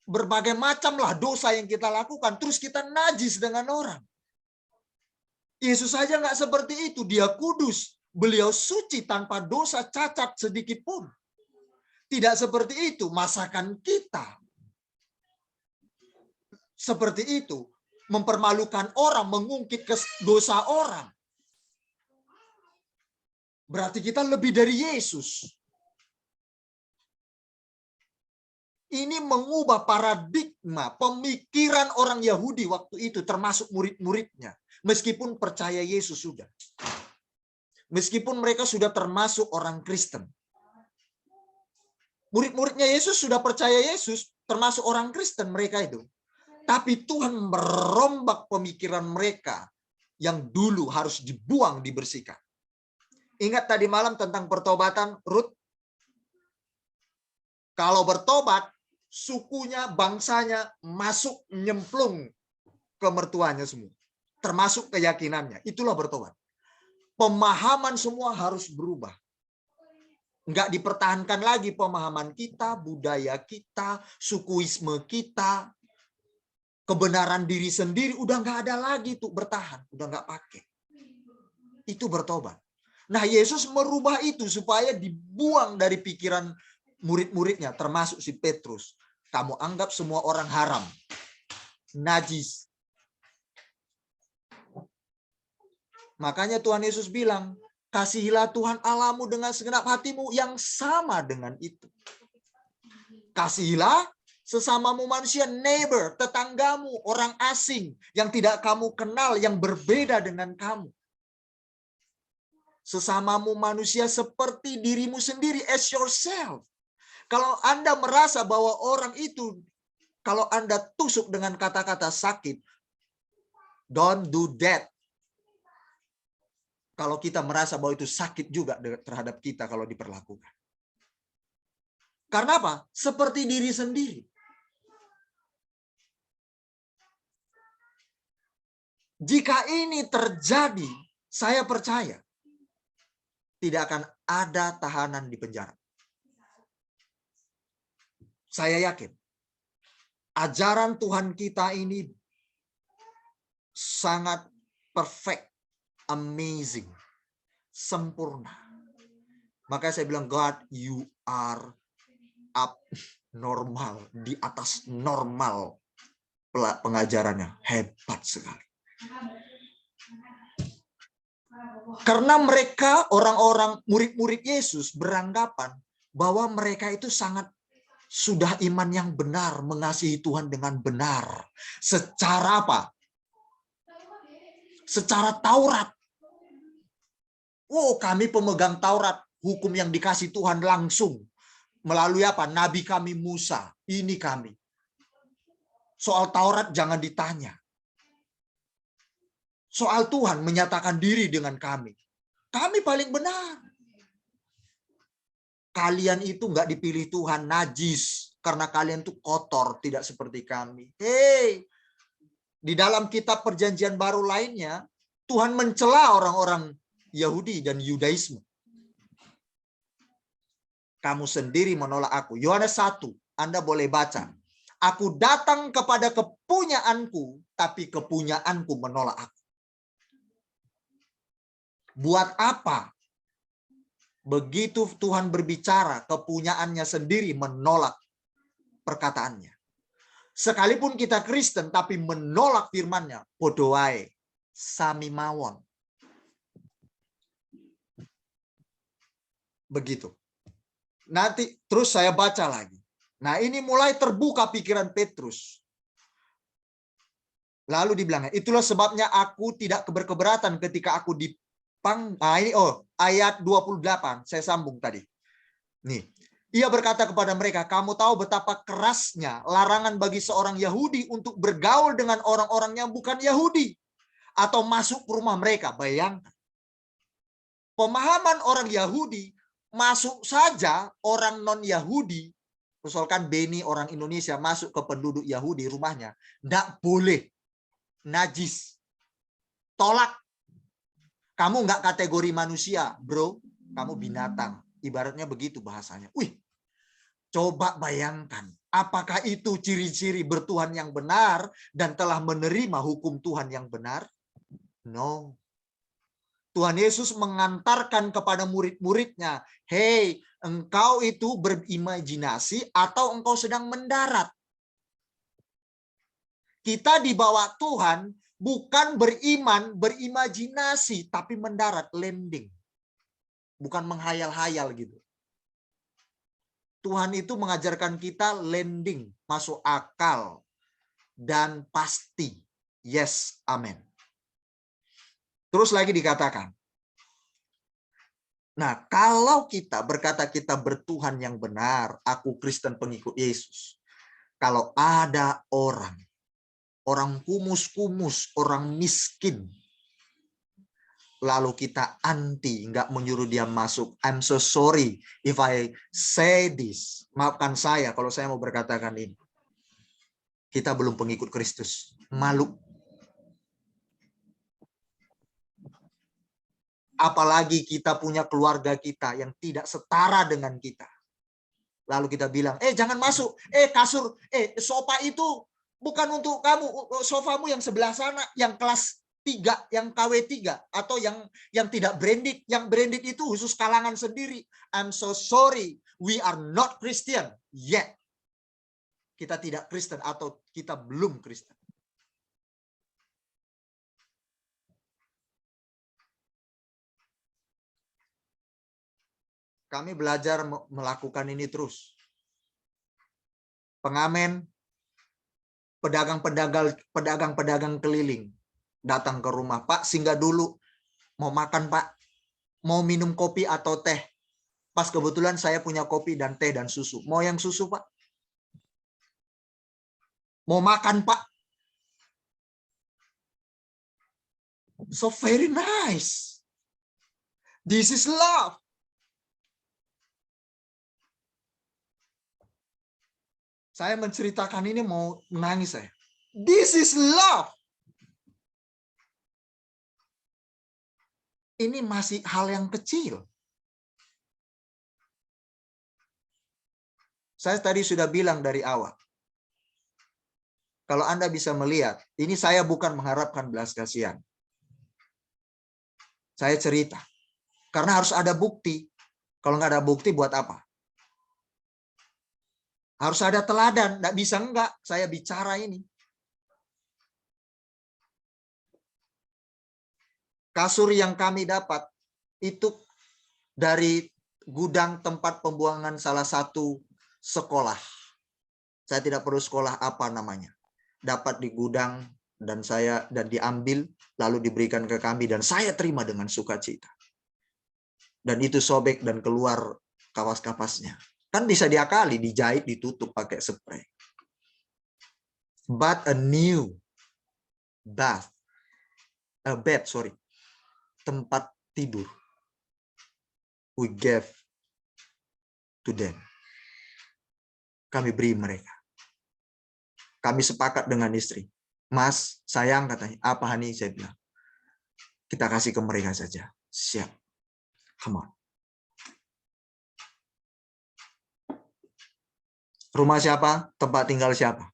berbagai macam lah dosa yang kita lakukan, terus kita najis dengan orang. Yesus saja nggak seperti itu, dia kudus, beliau suci tanpa dosa cacat sedikit pun. Tidak seperti itu, masakan kita seperti itu, mempermalukan orang, mengungkit dosa orang. Berarti kita lebih dari Yesus. Ini mengubah paradigma pemikiran orang Yahudi waktu itu, termasuk murid-muridnya. Meskipun percaya Yesus sudah. Meskipun mereka sudah termasuk orang Kristen. Murid-muridnya Yesus sudah percaya Yesus, termasuk orang Kristen mereka itu. Tapi Tuhan merombak pemikiran mereka yang dulu harus dibuang, dibersihkan. Ingat tadi malam tentang pertobatan Rut? Kalau bertobat, sukunya, bangsanya masuk nyemplung ke mertuanya semua. Termasuk keyakinannya. Itulah bertobat. Pemahaman semua harus berubah. Enggak dipertahankan lagi pemahaman kita, budaya kita, sukuisme kita, kebenaran diri sendiri. Udah enggak ada lagi tuh bertahan. Udah enggak pakai. Itu bertobat. Nah, Yesus merubah itu supaya dibuang dari pikiran murid-muridnya, termasuk si Petrus. Kamu anggap semua orang haram, najis. Makanya Tuhan Yesus bilang, kasihilah Tuhan Allahmu dengan segenap hatimu, yang sama dengan itu. Kasihilah sesamamu manusia, neighbor, tetanggamu, orang asing, yang tidak kamu kenal, yang berbeda dengan kamu. Sesamamu manusia seperti dirimu sendiri, as yourself. Kalau Anda merasa bahwa orang itu, kalau Anda tusuk dengan kata-kata sakit, don't do that. Kalau kita merasa bahwa itu sakit juga terhadap kita kalau diperlakukan. Karena apa? Seperti diri sendiri. Jika ini terjadi, saya percaya tidak akan ada tahanan di penjara. Saya yakin ajaran Tuhan kita ini sangat perfect, amazing, sempurna. Makanya saya bilang, God, you are up normal, di atas normal pengajarannya. Hebat sekali. Karena mereka, orang-orang murid-murid Yesus beranggapan bahwa mereka itu sudah iman yang benar, mengasihi Tuhan dengan benar. Secara apa? Secara Taurat. Oh, kami pemegang Taurat, hukum yang dikasih Tuhan langsung. Melalui apa? Nabi kami Musa. Ini kami. Soal Taurat jangan ditanya. Soal Tuhan menyatakan diri dengan kami. Kami paling benar. Kalian itu nggak dipilih Tuhan, najis. Karena kalian tuh kotor, tidak seperti kami. Hey, di dalam kitab perjanjian baru lainnya, Tuhan mencela orang-orang Yahudi dan Yudaisme. kamu sendiri menolak aku. Yohanes 1, Anda boleh baca. Aku datang kepada kepunyaanku, tapi kepunyaanku menolak aku. Buat apa? Begitu Tuhan berbicara, kepunyaannya sendiri menolak perkataannya. Sekalipun kita Kristen, tapi menolak firman-Nya, podo wae, sami mawon. Begitu. Nanti terus saya baca lagi. Nah, ini mulai terbuka pikiran Petrus. Lalu dibilang, itulah sebabnya aku tidak berkeberatan ketika aku ayat 28, saya sambung tadi. Nih, ia berkata kepada mereka, kamu tahu betapa kerasnya larangan bagi seorang Yahudi untuk bergaul dengan orang-orang yang bukan Yahudi atau masuk ke rumah mereka. Bayangkan. Pemahaman orang Yahudi, masuk saja orang non-Yahudi, misalkan Beni orang Indonesia masuk ke penduduk Yahudi rumahnya, enggak boleh. Najis. Tolak. Kamu enggak kategori manusia, bro. Kamu binatang. Ibaratnya begitu bahasanya. Wih, coba bayangkan. Apakah itu ciri-ciri bertuhan yang benar dan telah menerima hukum Tuhan yang benar? No. Tuhan Yesus mengantarkan kepada murid-muridnya, hey, engkau itu berimajinasi atau engkau sedang mendarat? Kita di bawah Tuhan bukan beriman, berimajinasi, tapi mendarat, landing. Bukan menghayal-hayal gitu. Tuhan itu mengajarkan kita landing, masuk akal, dan pasti. Yes, amin. Terus lagi dikatakan. Nah, kalau kita berkata kita bertuhan yang benar, aku Kristen pengikut Yesus. Kalau ada orang kumus-kumus, orang miskin, lalu kita anti, nggak menyuruh dia masuk. I'm so sorry if I say this. Maafkan saya kalau saya mau berkatakan ini. Kita belum pengikut Kristus. Malu. Apalagi kita punya keluarga kita yang tidak setara dengan kita. Lalu kita bilang, jangan masuk. Kasur, sofa itu bukan untuk kamu. Sofamu yang sebelah sana, yang kelas 3, yang KW3. Atau yang tidak branded. Yang branded itu khusus kalangan sendiri. I'm so sorry. We are not Christian yet. Kita tidak Kristen atau kita belum Kristen. Kami belajar melakukan ini terus. Pengamen, pedagang-pedagang keliling datang ke rumah, Pak, singgah dulu. Mau makan, Pak? Mau minum kopi atau teh? Pas kebetulan saya punya kopi dan teh dan susu. Mau yang susu, Pak? Mau makan, Pak? So very nice. This is love. Saya menceritakan ini mau menangis saya. This is love. Ini masih hal yang kecil. Saya tadi sudah bilang dari awal. Kalau Anda bisa melihat, ini saya bukan mengharapkan belas kasihan. Saya cerita. Karena harus ada bukti. Kalau nggak ada bukti, buat apa? Harus ada teladan, nggak bisa enggak saya bicara ini. Kasur yang kami dapat itu dari gudang tempat pembuangan salah satu sekolah. Saya tidak perlu sekolah apa namanya. Dapat di gudang dan diambil lalu diberikan ke kami dan saya terima dengan sukacita. Dan itu sobek dan keluar kapas-kapasnya. Kan bisa diakali, dijahit, ditutup pakai spray. But a new bed, tempat tidur, we gave to them. Kami beri mereka. Kami sepakat dengan istri. Mas, sayang katanya. Apa Hani? Saya bilang. Kita kasih ke mereka saja. Siap. Come on. Rumah siapa? Tempat tinggal siapa?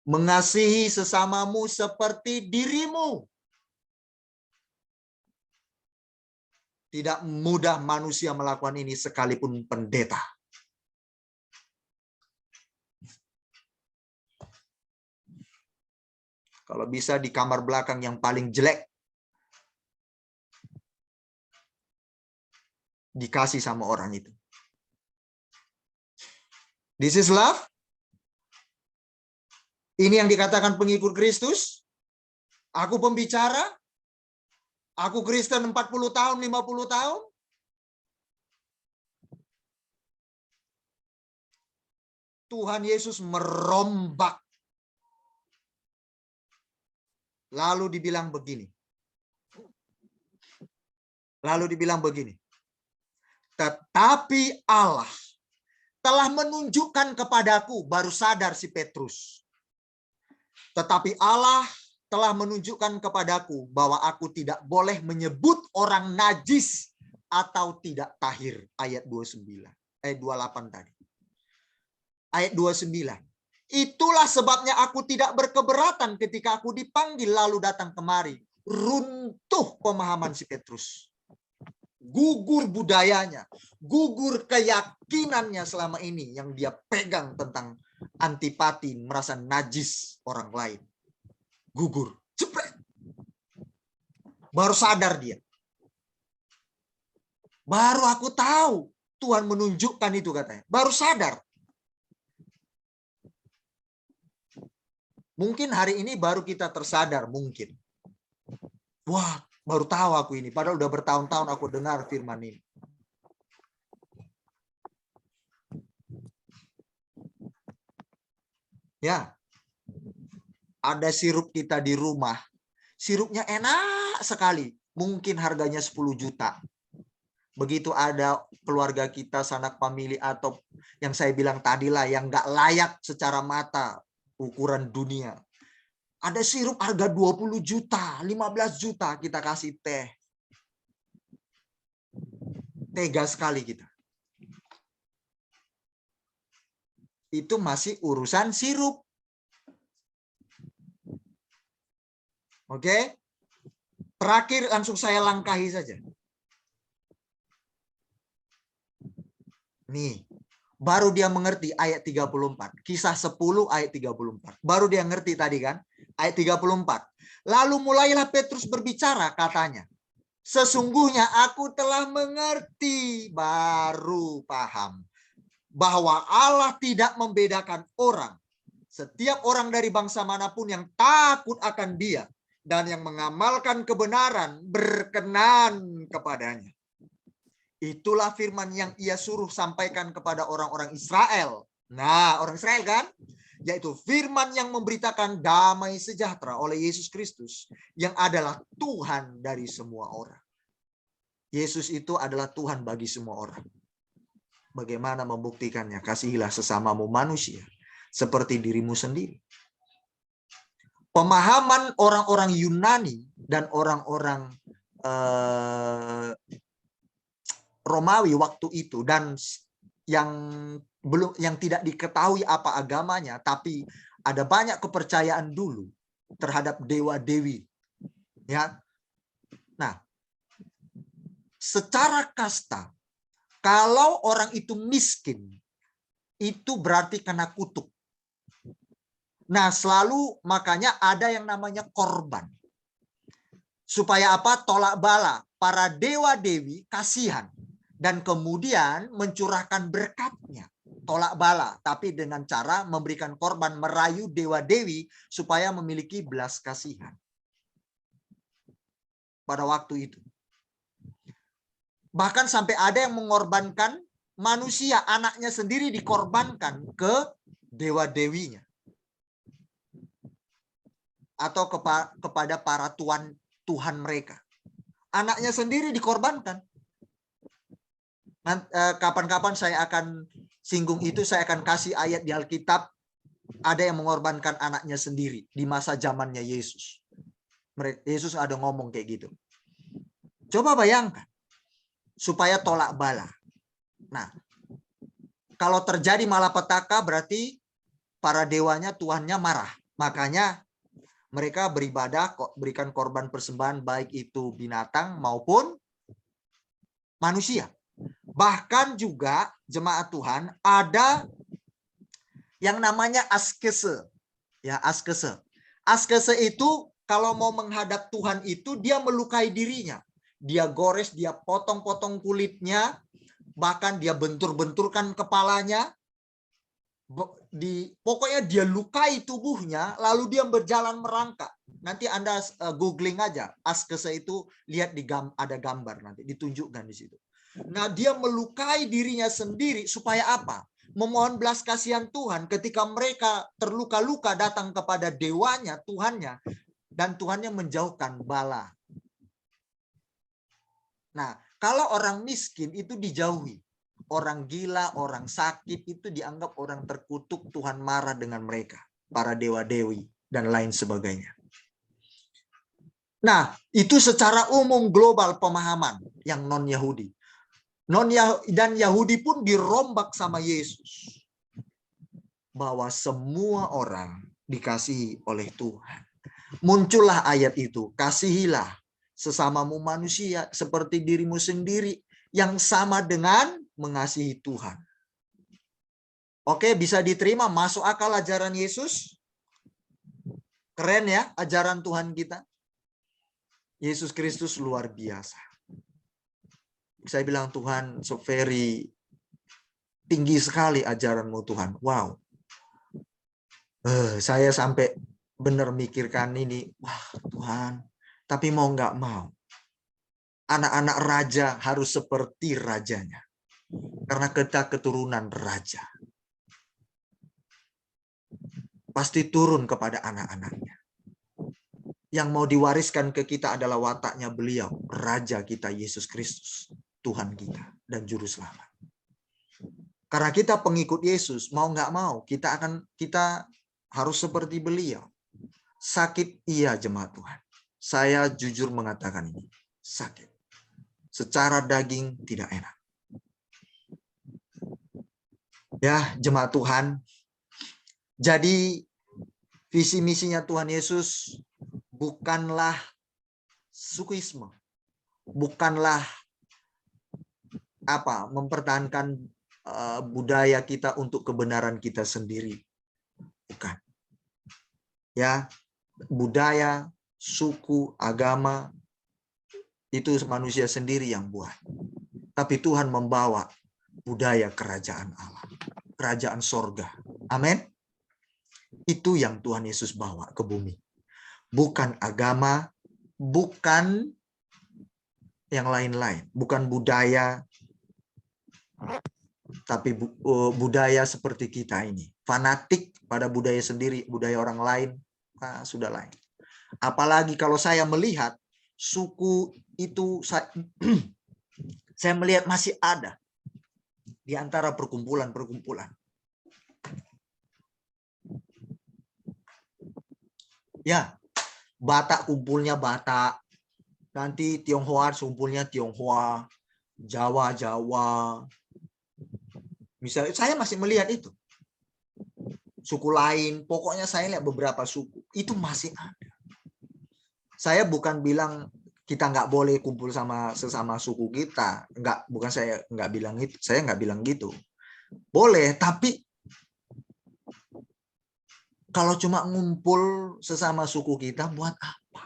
Mengasihi sesamamu seperti dirimu. Tidak mudah manusia melakukan ini sekalipun pendeta. Kalau bisa di kamar belakang yang paling jelek, dikasih sama orang itu. This is love. Ini yang dikatakan pengikut Kristus. Aku pembicara. Aku Kristen 40 tahun, 50 tahun. Tuhan Yesus merombak. Lalu dibilang begini. Tetapi Allah telah menunjukkan kepadaku, baru sadar si Petrus. Tetapi Allah telah menunjukkan kepadaku bahwa aku tidak boleh menyebut orang najis atau tidak tahir. Ayat 28 tadi. Ayat 29. Itulah sebabnya aku tidak berkeberatan ketika aku dipanggil lalu datang kemari. Runtuh pemahaman si Petrus. Gugur budayanya, gugur keyakinannya selama ini yang dia pegang tentang antipati, merasa najis orang lain. Gugur, jepret. Baru sadar dia. Baru aku tahu Tuhan menunjukkan itu katanya. Baru sadar. Mungkin hari ini baru kita tersadar, mungkin. Wah, baru tahu aku ini. Padahal udah bertahun-tahun aku dengar firman ini. Ya, ada sirup kita di rumah. Sirupnya enak sekali. Mungkin harganya 10 juta. Begitu ada keluarga kita, sanak famili, atau yang saya bilang tadi lah, yang nggak layak secara mata, ukuran dunia. Ada sirup harga 20 juta, 15 juta kita kasih teh. Tega sekali kita. Itu masih urusan sirup. Oke? Terakhir langsung saya langkahi saja. Nih, baru dia mengerti ayat 34. Kisah 10 ayat 34. Baru dia ngerti tadi kan? Ayat 34. Lalu mulailah Petrus berbicara, katanya. Sesungguhnya aku telah mengerti, baru paham, bahwa Allah tidak membedakan orang. Setiap orang dari bangsa manapun yang takut akan Dia dan yang mengamalkan kebenaran berkenan kepadanya. Itulah firman yang ia suruh sampaikan kepada orang-orang Israel. Nah, orang Israel kan? Yaitu firman yang memberitakan damai sejahtera oleh Yesus Kristus yang adalah Tuhan dari semua orang. Yesus itu adalah Tuhan bagi semua orang. Bagaimana membuktikannya? Kasihilah sesamamu manusia seperti dirimu sendiri. Pemahaman orang-orang Yunani dan orang-orang Romawi waktu itu, dan yang tidak diketahui apa agamanya, tapi ada banyak kepercayaan dulu terhadap dewa-dewi. Ya. Nah, secara kasta, kalau orang itu miskin, itu berarti kena kutuk. Nah, selalu makanya ada yang namanya korban. Supaya apa? Tolak bala. Para dewa-dewi kasihan. Dan kemudian mencurahkan berkatnya. Tolak bala. Tapi dengan cara memberikan korban, merayu dewa-dewi supaya memiliki belas kasihan. Pada waktu itu. Bahkan sampai ada yang mengorbankan manusia. Anaknya sendiri dikorbankan ke dewa-dewinya. Atau kepada para Tuhan mereka. Anaknya sendiri dikorbankan. Kapan-kapan saya akan singgung itu, saya akan kasih ayat di Alkitab. Ada yang mengorbankan anaknya sendiri di masa zamannya Yesus. Yesus ada ngomong kayak gitu. Coba bayangkan. Supaya tolak bala. Nah, Kalau terjadi malapetaka berarti para dewanya, Tuhannya marah. Makanya mereka beribadah, berikan korban persembahan baik itu binatang maupun manusia. Bahkan juga jemaat Tuhan ada yang namanya askese. Ya, askese. Askese itu kalau mau menghadap Tuhan itu dia melukai dirinya. Dia gores, dia potong-potong kulitnya, bahkan dia bentur-benturkan kepalanya. Pokoknya dia lukai tubuhnya, lalu dia berjalan merangkak. Nanti Anda googling aja, askese itu, lihat ada gambar nanti ditunjukkan di situ. Nah, dia melukai dirinya sendiri supaya apa? Memohon belas kasihan Tuhan ketika mereka terluka-luka datang kepada dewanya, Tuhannya, dan Tuhannya menjauhkan bala. Nah, kalau orang miskin itu dijauhi. Orang gila, orang sakit itu dianggap orang terkutuk, Tuhan marah dengan mereka. Para dewa-dewi dan lain sebagainya. Nah, itu secara umum global pemahaman yang non-Yahudi. Dan Yahudi pun dirombak sama Yesus. Bahwa semua orang dikasihi oleh Tuhan. Muncullah ayat itu, kasihilah sesamamu manusia seperti dirimu sendiri, yang sama dengan mengasihi Tuhan. Oke, bisa diterima, masuk akal ajaran Yesus? Keren ya ajaran Tuhan kita. Yesus Kristus luar biasa. Saya bilang, Tuhan, so very tinggi sekali ajaranmu Tuhan. Wow. Saya sampai benar mikirkan ini. Wah Tuhan, tapi mau nggak mau. Anak-anak raja harus seperti rajanya. Karena kita keturunan raja. Pasti turun kepada anak-anaknya. Yang mau diwariskan ke kita adalah wataknya beliau. Raja kita Yesus Kristus. Tuhan kita dan Juru Selamat. Karena kita pengikut Yesus, mau nggak mau, kita harus seperti beliau. Sakit iya jemaat Tuhan. Saya jujur mengatakan ini. Sakit. Secara daging tidak enak. Ya, jemaat Tuhan. Jadi visi misinya Tuhan Yesus bukanlah sukuisme. Bukanlah mempertahankan budaya kita untuk kebenaran kita sendiri. Bukan. Ya, budaya, suku, agama itu manusia sendiri yang buat. Tapi Tuhan membawa budaya kerajaan Allah, kerajaan sorga. Amin. Itu yang Tuhan Yesus bawa ke bumi. Bukan agama, bukan yang lain-lain, bukan budaya, tapi budaya seperti kita ini. Fanatik pada budaya sendiri, budaya orang lain, sudah lain. Apalagi kalau saya melihat suku itu, saya melihat masih ada di antara perkumpulan-perkumpulan. Ya, Batak kumpulnya Batak, nanti Tionghoa kumpulnya Tionghoa, Jawa. Misalnya saya masih melihat itu. Suku lain, pokoknya saya lihat beberapa suku, itu masih ada. Saya bukan bilang kita nggak boleh kumpul sama sesama suku kita, bukan saya nggak bilang itu, saya nggak bilang gitu. Boleh, tapi kalau cuma ngumpul sesama suku kita buat apa?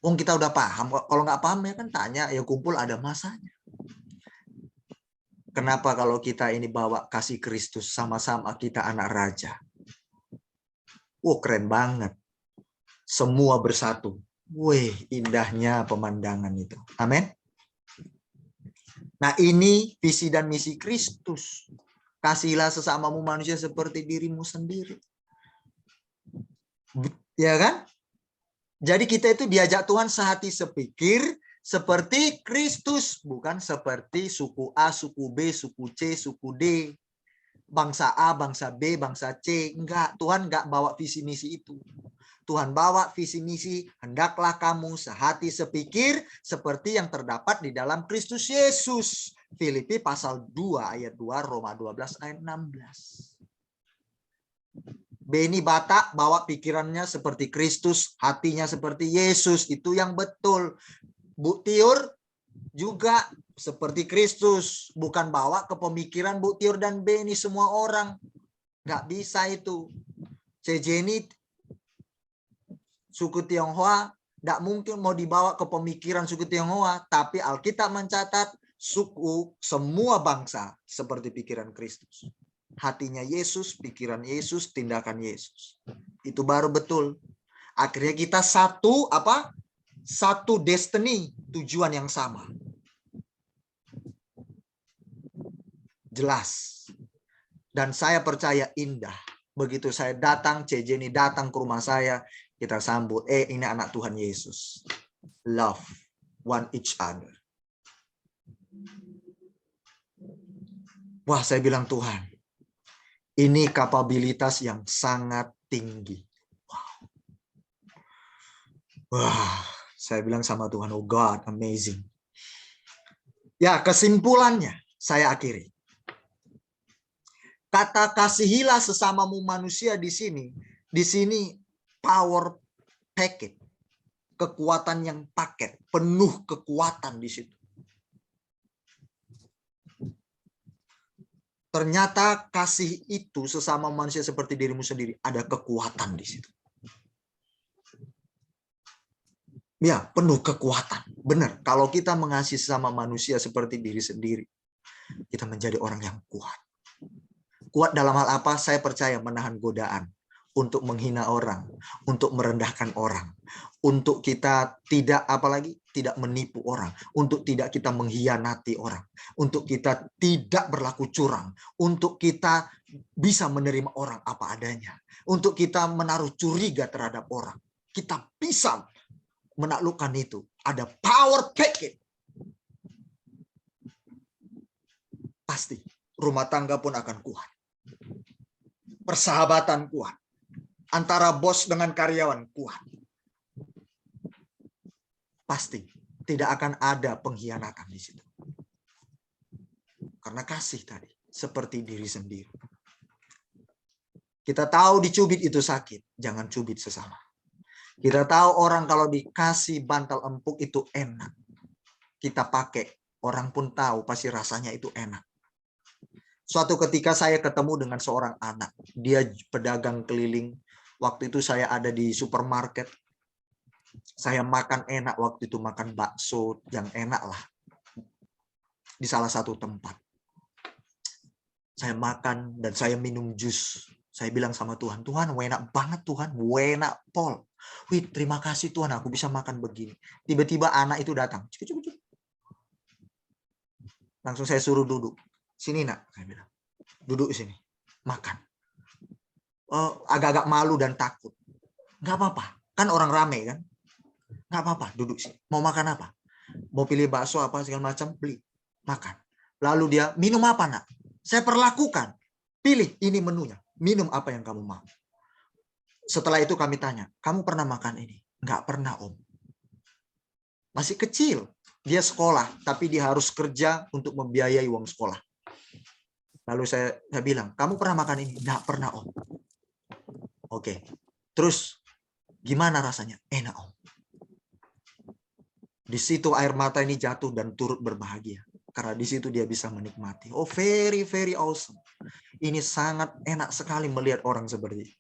Wong kita udah paham, kalau nggak paham ya kan tanya, ya kumpul ada masanya. Kenapa kalau kita ini bawa kasih Kristus, sama-sama kita anak raja? Keren banget. Semua bersatu. Wih, indahnya pemandangan itu. Amin. Nah, ini visi dan misi Kristus. Kasihilah sesamamu manusia seperti dirimu sendiri. Ya kan? Jadi kita itu diajak Tuhan sehati sepikir seperti Kristus, bukan seperti suku A, suku B, suku C, suku D, bangsa A, bangsa B, bangsa C. Enggak, Tuhan enggak bawa visi misi itu. Tuhan bawa visi misi, hendaklah kamu sehati sepikir seperti yang terdapat di dalam Kristus Yesus. Filipi pasal 2 ayat 2, Roma 12 ayat 16. Beni Batak bawa pikirannya seperti Kristus, hatinya seperti Yesus, itu yang betul. Bu Tiur juga seperti Kristus, bukan bawa ke pemikiran Bu Tiur dan Beni semua orang. Nggak bisa itu. Cejeni suku Tionghoa nggak mungkin mau dibawa ke pemikiran suku Tionghoa, tapi Alkitab mencatat suku semua bangsa seperti pikiran Kristus. Hatinya Yesus, pikiran Yesus, tindakan Yesus. Itu baru betul. Akhirnya kita satu apa? Satu destiny, tujuan yang sama. Jelas. Dan saya percaya indah. Begitu saya datang, Cejeni datang ke rumah saya, kita sambut, ini anak Tuhan Yesus. Love one each other. Wah, saya bilang Tuhan, ini kapabilitas yang sangat tinggi. Wow. Wah, saya bilang sama Tuhan, oh God, amazing. Ya, kesimpulannya saya akhiri. Kata kasihilah sesamamu manusia di sini power packet, kekuatan yang paket, penuh kekuatan di situ. Ternyata kasih itu sesama manusia seperti dirimu sendiri, ada kekuatan di situ. Ya, penuh kekuatan. Benar, kalau kita mengasihi sesama manusia seperti diri sendiri, kita menjadi orang yang kuat. Kuat dalam hal apa? Saya percaya menahan godaan untuk menghina orang, untuk merendahkan orang, untuk kita tidak tidak menipu orang, untuk tidak kita mengkhianati orang, untuk kita tidak berlaku curang, untuk kita bisa menerima orang apa adanya, untuk kita menaruh curiga terhadap orang. Kita bisa menaklukkan itu. Ada power packet. Pasti rumah tangga pun akan kuat. Persahabatan kuat. Antara bos dengan karyawan kuat. Pasti tidak akan ada pengkhianatan di situ. Karena kasih tadi seperti diri sendiri. Kita tahu dicubit itu sakit, jangan cubit sesama. Kita tahu orang kalau dikasih bantal empuk itu enak. Kita pakai, orang pun tahu pasti rasanya itu enak. Suatu ketika saya ketemu dengan seorang anak, dia pedagang keliling. Waktu itu saya ada di supermarket. Saya makan enak waktu itu, makan bakso yang enak lah. Di salah satu tempat. Saya makan dan saya minum jus. Saya bilang sama Tuhan, Tuhan enak banget Tuhan, enak pol. Wih, terima kasih Tuhan aku bisa makan begini. Tiba-tiba anak itu datang. Langsung saya suruh duduk. Sini nak, saya bilang. Duduk di sini. Makan. Agak-agak malu dan takut. Nggak apa-apa. Kan orang rame kan. Nggak apa-apa, duduk sini. Mau makan apa? Mau pilih bakso apa segala macam, beli. Makan. Lalu dia, minum apa nak? Saya perlakukan. Pilih, ini menunya. Minum apa yang kamu mau. Setelah itu kami tanya, kamu pernah makan ini? Nggak pernah om. Masih kecil. Dia sekolah, tapi dia harus kerja untuk membiayai uang sekolah. Lalu saya bilang, kamu pernah makan ini? Nggak pernah om. Oke. Terus gimana rasanya? Enak om. Di situ air mata ini jatuh dan turut berbahagia. Karena di situ dia bisa menikmati. Oh, very, very awesome. Ini sangat enak sekali melihat orang seperti ini.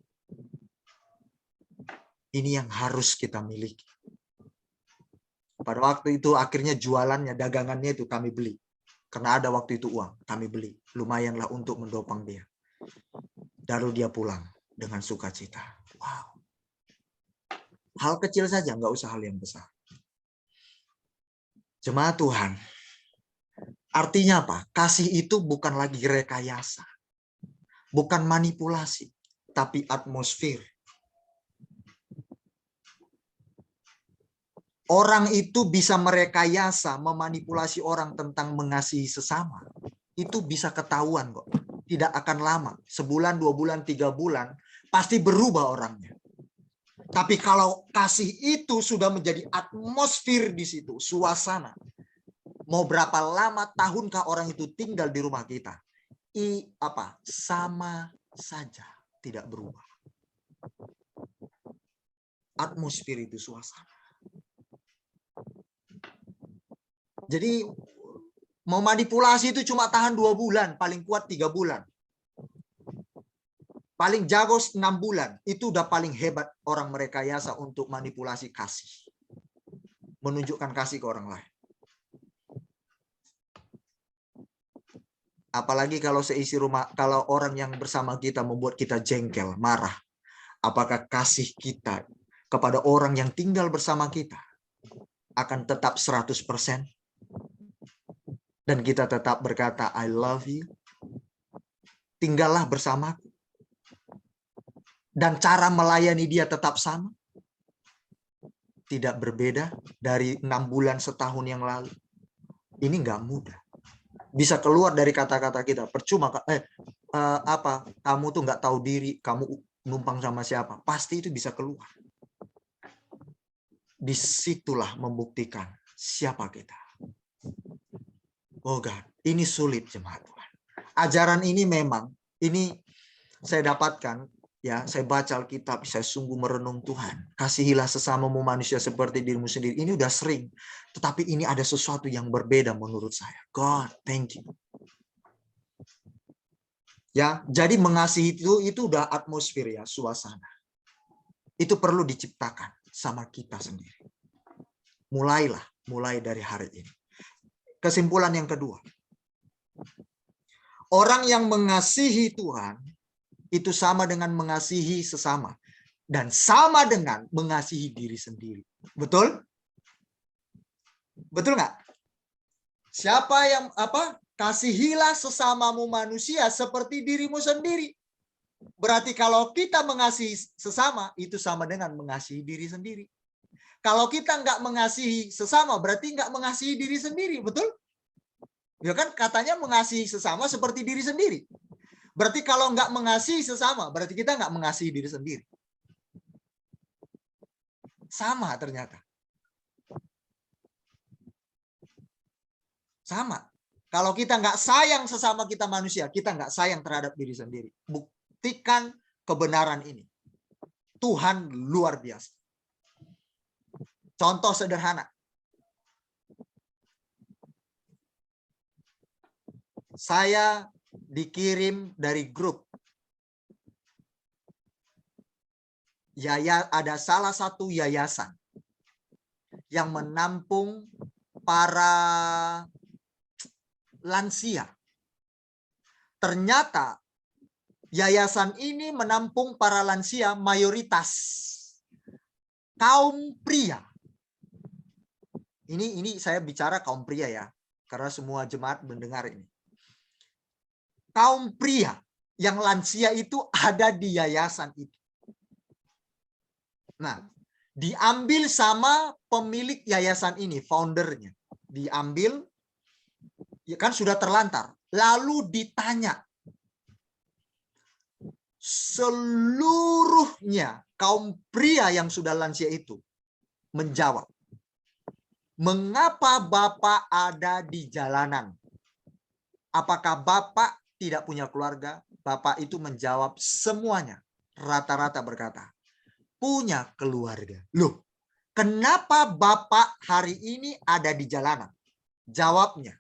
Ini yang harus kita miliki. Pada waktu itu akhirnya jualannya, dagangannya itu kami beli. Karena ada waktu itu uang, kami beli. Lumayanlah untuk mendopang dia. Lalu dia pulang dengan sukacita. Wow. Hal kecil saja, nggak usah hal yang besar. Jemaat Tuhan, artinya apa? Kasih itu bukan lagi rekayasa. Bukan manipulasi, tapi atmosfer. Orang itu bisa merekayasa, memanipulasi orang tentang mengasihi sesama. Itu bisa ketahuan kok. Tidak akan lama. Sebulan, 2 bulan, 3 bulan. Pasti berubah orangnya. Tapi kalau kasih itu sudah menjadi atmosfer di situ. Suasana. Mau berapa lama tahunkah orang itu tinggal di rumah kita? Sama saja, tidak berubah. Atmosfer itu suasana. Jadi mau manipulasi itu cuma tahan 2 bulan, paling kuat 3 bulan. Paling jago 6 bulan. Itu udah paling hebat orang merekayasa untuk manipulasi kasih. Menunjukkan kasih ke orang lain. Apalagi kalau seisi rumah, kalau orang yang bersama kita membuat kita jengkel, marah. Apakah kasih kita kepada orang yang tinggal bersama kita akan tetap 100%? Dan kita tetap berkata, I love you. Tinggallah bersamaku. Dan cara melayani dia tetap sama. Tidak berbeda dari 6 bulan setahun yang lalu. Ini nggak mudah. Bisa keluar dari kata-kata kita. Percuma, kamu tuh nggak tahu diri, kamu numpang sama siapa. Pasti itu bisa keluar. Disitulah membuktikan siapa kita. Oh God, ini sulit jemaat Tuhan. Ajaran ini memang, ini saya dapatkan, ya, saya baca Alkitab, saya sungguh merenung Tuhan. Kasihilah sesamamu manusia seperti dirimu sendiri. Ini udah sering. Tetapi ini ada sesuatu yang berbeda menurut saya. God, thank you. Ya, jadi mengasihi itu udah atmosfer ya, suasana. Itu perlu diciptakan sama kita sendiri. Mulai dari hari ini. Kesimpulan yang kedua. Orang yang mengasihi Tuhan itu sama dengan mengasihi sesama dan sama dengan mengasihi diri sendiri. Betul? Betul nggak? Siapa yang kasihilah sesamamu manusia seperti dirimu sendiri. Berarti kalau kita mengasihi sesama itu sama dengan mengasihi diri sendiri. Kalau kita nggak mengasihi sesama berarti nggak mengasihi diri sendiri, betul? Ya kan katanya mengasihi sesama seperti diri sendiri. Berarti kalau nggak mengasihi sesama, berarti kita nggak mengasihi diri sendiri. Sama ternyata. Sama. Kalau kita nggak sayang sesama kita manusia, kita nggak sayang terhadap diri sendiri. Buktikan kebenaran ini. Tuhan luar biasa. Contoh sederhana. Saya dikirim dari grup. Ada salah satu yayasan yang menampung para lansia. Ternyata yayasan ini menampung para lansia mayoritas kaum pria. Ini saya bicara kaum pria ya, karena semua jemaat mendengar ini. Kaum pria yang lansia itu ada di yayasan itu. Nah, diambil sama pemilik yayasan ini, foundernya. Diambil, ya kan sudah terlantar. Lalu ditanya. Seluruhnya kaum pria yang sudah lansia itu menjawab. Mengapa Bapak ada di jalanan? Apakah Bapak tidak punya keluarga? Bapak itu menjawab semuanya. Rata-rata berkata, punya keluarga. Loh, kenapa Bapak hari ini ada di jalanan? Jawabnya,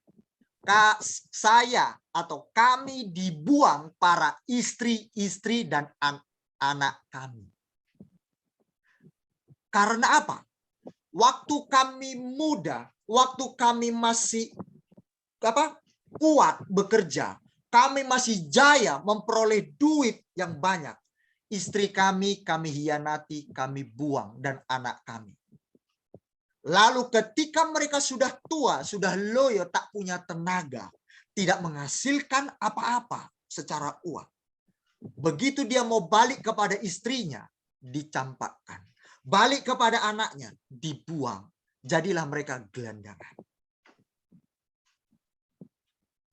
saya atau kami dibuang para istri-istri dan anak kami. Karena apa? Waktu kami muda, waktu kami masih kuat bekerja, kami masih jaya memperoleh duit yang banyak. Istri kami hianati, kami buang, dan anak kami. Lalu ketika mereka sudah tua, sudah loyo, tak punya tenaga, tidak menghasilkan apa-apa secara uang. Begitu dia mau balik kepada istrinya, dicampakkan. Balik kepada anaknya, dibuang. Jadilah mereka gelandangan.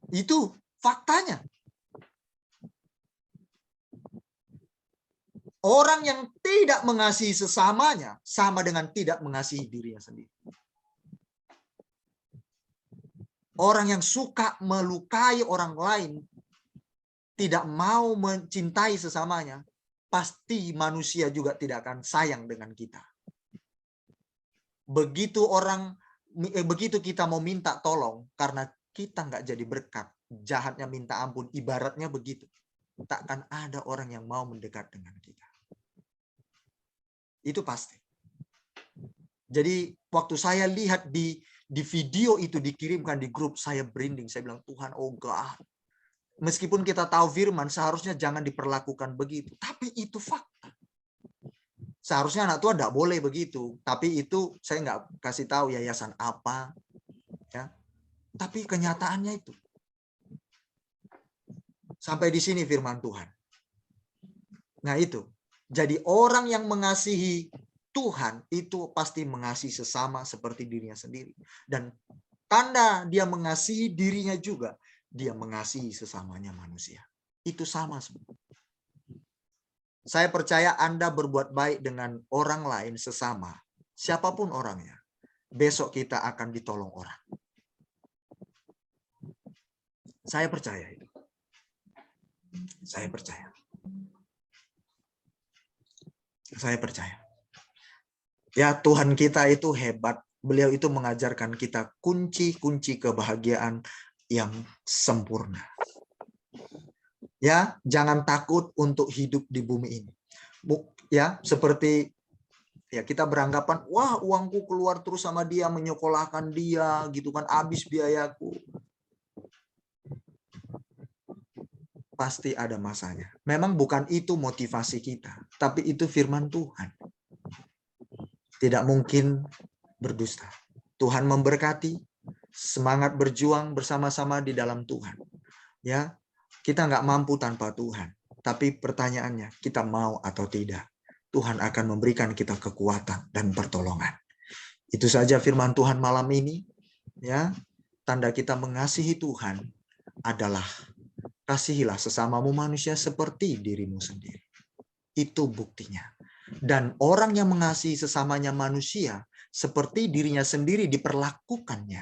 Itu faktanya. Orang yang tidak mengasihi sesamanya sama dengan tidak mengasihi dirinya sendiri. Orang yang suka melukai orang lain, tidak mau mencintai sesamanya, pasti manusia juga tidak akan sayang dengan kita. Begitu kita mau minta tolong karena kita nggak jadi berkat, jahatnya minta ampun, ibaratnya begitu. Takkan ada orang yang mau mendekat dengan kita. Itu pasti. Jadi waktu saya lihat di video itu dikirimkan di grup, saya berinding. Saya bilang, Tuhan, oh God. Meskipun kita tahu firman, seharusnya jangan diperlakukan begitu. Tapi itu fakta. Seharusnya anak tua tidak boleh begitu. Tapi itu saya nggak kasih tahu yayasan apa. Ya. Tapi kenyataannya itu. Sampai di sini firman Tuhan. Nah itu. Jadi orang yang mengasihi Tuhan itu pasti mengasihi sesama seperti dirinya sendiri. Dan tanda dia mengasihi dirinya juga, dia mengasihi sesamanya manusia. Itu sama semua. Saya percaya Anda berbuat baik dengan orang lain sesama, siapapun orangnya. Besok kita akan ditolong orang. Saya percaya itu. Saya percaya. Saya percaya. Ya, Tuhan kita itu hebat. Beliau itu mengajarkan kita kunci-kunci kebahagiaan yang sempurna. Ya, jangan takut untuk hidup di bumi ini. Ya, seperti ya kita beranggapan, wah, uangku keluar terus sama dia, menyekolahkan dia, gitu kan, habis biayaku. Pasti ada masanya. Memang bukan itu motivasi kita, tapi itu firman Tuhan. Tidak mungkin berdusta. Tuhan memberkati, semangat berjuang bersama-sama di dalam Tuhan. Ya, kita nggak mampu tanpa Tuhan. Tapi pertanyaannya, kita mau atau tidak? Tuhan akan memberikan kita kekuatan dan pertolongan. Itu saja firman Tuhan malam ini. Ya, tanda kita mengasihi Tuhan adalah kasihilah sesamamu manusia seperti dirimu sendiri. Itu buktinya. Dan orang yang mengasihi sesamanya manusia seperti dirinya sendiri diperlakukannya,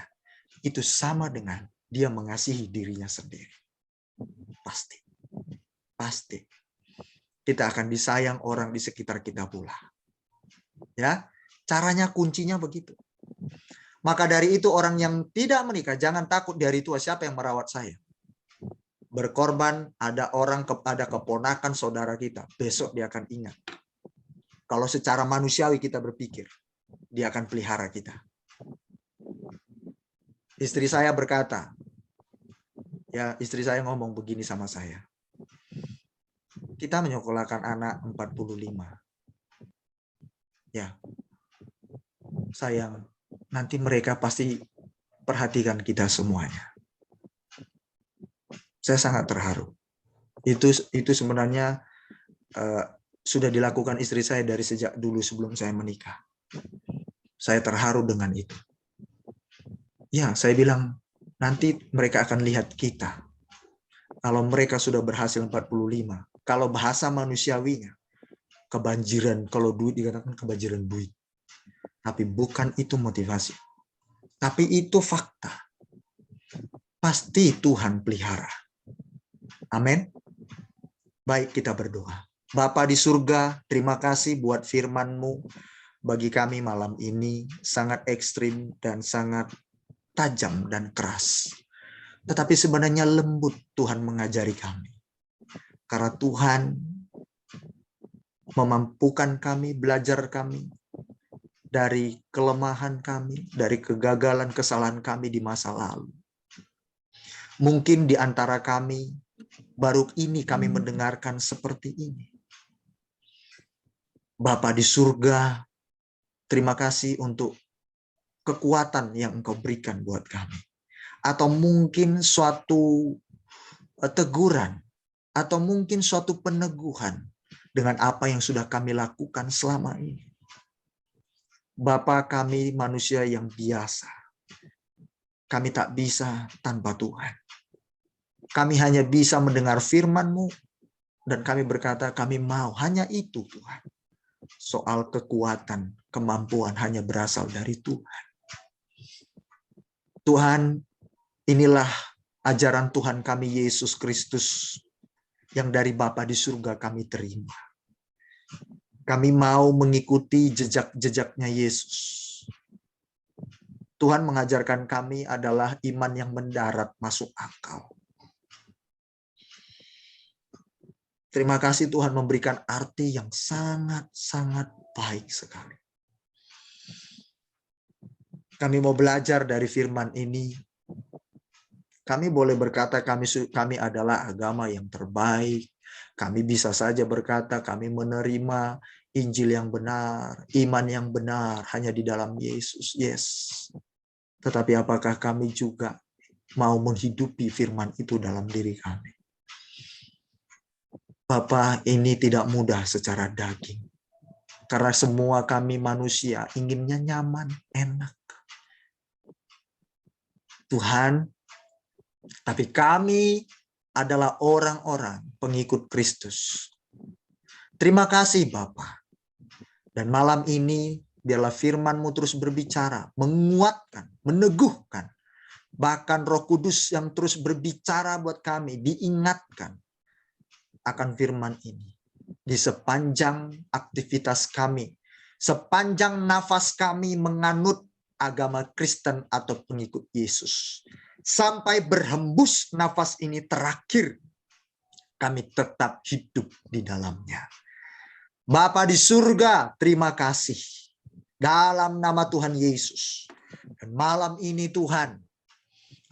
itu sama dengan dia mengasihi dirinya sendiri. Pasti. Pasti. Kita akan disayang orang di sekitar kita pula. Ya, caranya kuncinya begitu. Maka dari itu orang yang tidak menikah, jangan takut dari tua, siapa yang merawat saya? Berkorban, ada orang, ada keponakan saudara kita, besok dia akan ingat. Kalau secara manusiawi kita berpikir, dia akan pelihara kita. Istri saya berkata, ya istri saya ngomong begini sama saya. Kita menyekolahkan anak 45. Ya, sayang, nanti mereka pasti perhatikan kita semuanya. Saya sangat terharu. Itu sebenarnya sudah dilakukan istri saya dari sejak dulu sebelum saya menikah. Saya terharu dengan itu. Ya, saya bilang, nanti mereka akan lihat kita. Kalau mereka sudah berhasil 45, kalau bahasa manusiawinya, kebanjiran, kalau duit dikatakan kebanjiran duit. Tapi bukan itu motivasi. Tapi itu fakta. Pasti Tuhan pelihara. Amin. Baik, kita berdoa. Bapa di surga, terima kasih buat firman-Mu bagi kami malam ini, sangat ekstrim dan sangat tajam dan keras. Tetapi sebenarnya lembut Tuhan mengajari kami. Karena Tuhan memampukan kami, belajar kami dari kelemahan kami, dari kegagalan, kesalahan kami di masa lalu. Mungkin di antara kami, baru ini kami mendengarkan seperti ini. Bapa di surga, terima kasih untuk kekuatan yang Engkau berikan buat kami. Atau mungkin suatu teguran, atau mungkin suatu peneguhan dengan apa yang sudah kami lakukan selama ini. Bapa, kami manusia yang biasa. Kami tak bisa tanpa Tuhan. Kami hanya bisa mendengar firman-Mu, dan kami berkata kami mau, hanya itu Tuhan. Soal kekuatan, kemampuan hanya berasal dari Tuhan. Tuhan, Inilah ajaran Tuhan kami Yesus Kristus yang dari Bapa di surga kami terima. Kami mau mengikuti jejak-jejaknya Yesus. Tuhan mengajarkan kami adalah iman yang mendarat masuk akal. Terima kasih Tuhan memberikan arti yang sangat-sangat baik sekali. Kami mau belajar dari firman ini. Kami boleh berkata kami adalah agama yang terbaik. Kami bisa saja berkata kami menerima Injil yang benar, iman yang benar hanya di dalam Yesus. Yes. Tetapi apakah kami juga mau menghidupi firman itu dalam diri kami? Bapa, ini tidak mudah secara daging. Karena semua kami manusia inginnya nyaman, enak. Tuhan, tapi kami adalah orang-orang pengikut Kristus. Terima kasih Bapa. Dan malam ini biarlah firman-Mu terus berbicara, menguatkan, meneguhkan. Bahkan Roh Kudus yang terus berbicara buat kami, diingatkan akan firman ini. Di sepanjang aktivitas kami, sepanjang nafas kami menganut agama Kristen atau pengikut Yesus. Sampai berhembus nafas ini terakhir, kami tetap hidup di dalamnya. Bapa di surga, terima kasih. Dalam nama Tuhan Yesus. Dan malam ini Tuhan,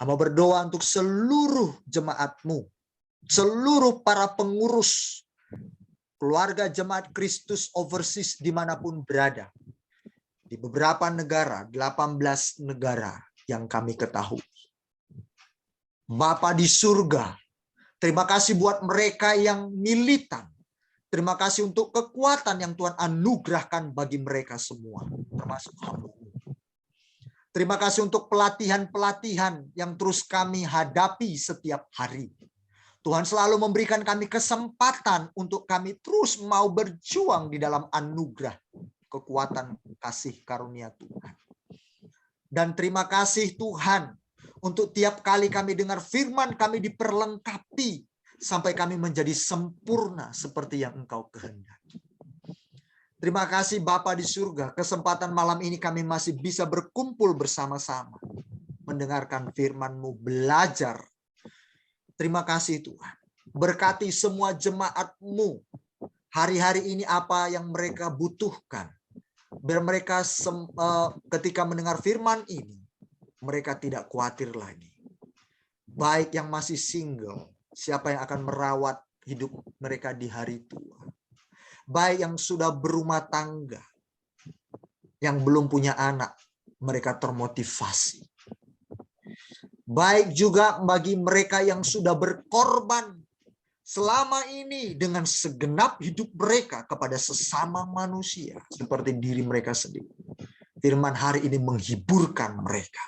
hamba berdoa untuk seluruh jemaat-Mu, seluruh para pengurus, keluarga jemaat Kristus overseas dimanapun berada. Di beberapa negara, 18 negara yang kami ketahui. Bapa di surga, terima kasih buat mereka yang militan. Terima kasih untuk kekuatan yang Tuhan anugerahkan bagi mereka semua, termasuk hamba-Mu. Terima kasih untuk pelatihan-pelatihan yang terus kami hadapi setiap hari. Tuhan selalu memberikan kami kesempatan untuk kami terus mau berjuang di dalam anugerah, kekuatan, kasih karunia Tuhan. Dan terima kasih Tuhan, untuk tiap kali kami dengar firman, kami diperlengkapi sampai kami menjadi sempurna seperti yang Engkau kehendaki. Terima kasih Bapa di surga, kesempatan malam ini kami masih bisa berkumpul bersama-sama, mendengarkan firman-Mu, belajar. Terima kasih Tuhan. Berkati semua jemaat-Mu. Hari-hari ini apa yang mereka butuhkan. Biar mereka ketika mendengar firman ini, mereka tidak khawatir lagi. Baik yang masih single, siapa yang akan merawat hidup mereka di hari tua. Baik yang sudah berumah tangga, yang belum punya anak, mereka termotivasi. Baik juga bagi mereka yang sudah berkorban selama ini dengan segenap hidup mereka kepada sesama manusia seperti diri mereka sendiri. Firman hari ini menghiburkan mereka,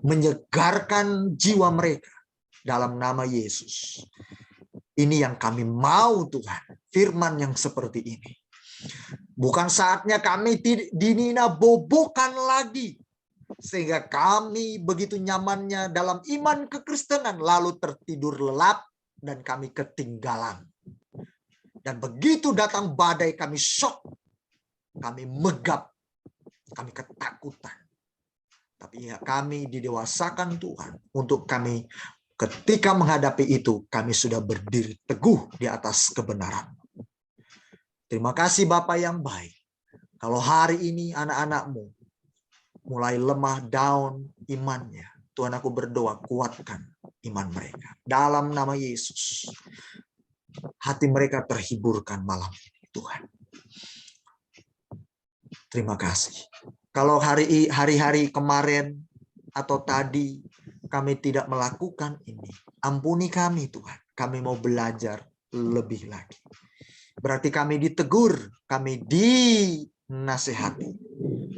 menyegarkan jiwa mereka dalam nama Yesus. Ini yang kami mau Tuhan, firman yang seperti ini. Bukan saatnya kami dinina bobokan lagi, sehingga kami begitu nyamannya dalam iman kekristenan, lalu tertidur lelap dan kami ketinggalan. Dan begitu datang badai kami shock, kami megap, kami ketakutan. Tapi ya kami didewasakan Tuhan untuk kami ketika menghadapi itu, kami sudah berdiri teguh di atas kebenaran. Terima kasih Bapa yang baik. Kalau hari ini anak-anak-Mu mulai lemah down imannya, Tuhan aku berdoa kuatkan iman mereka. Dalam nama Yesus, hati mereka terhiburkan malam ini Tuhan. Terima kasih. Kalau hari-hari kemarin atau tadi kami tidak melakukan ini, ampuni kami Tuhan. Kami mau belajar lebih lagi. Berarti kami ditegur, kami dinasehati.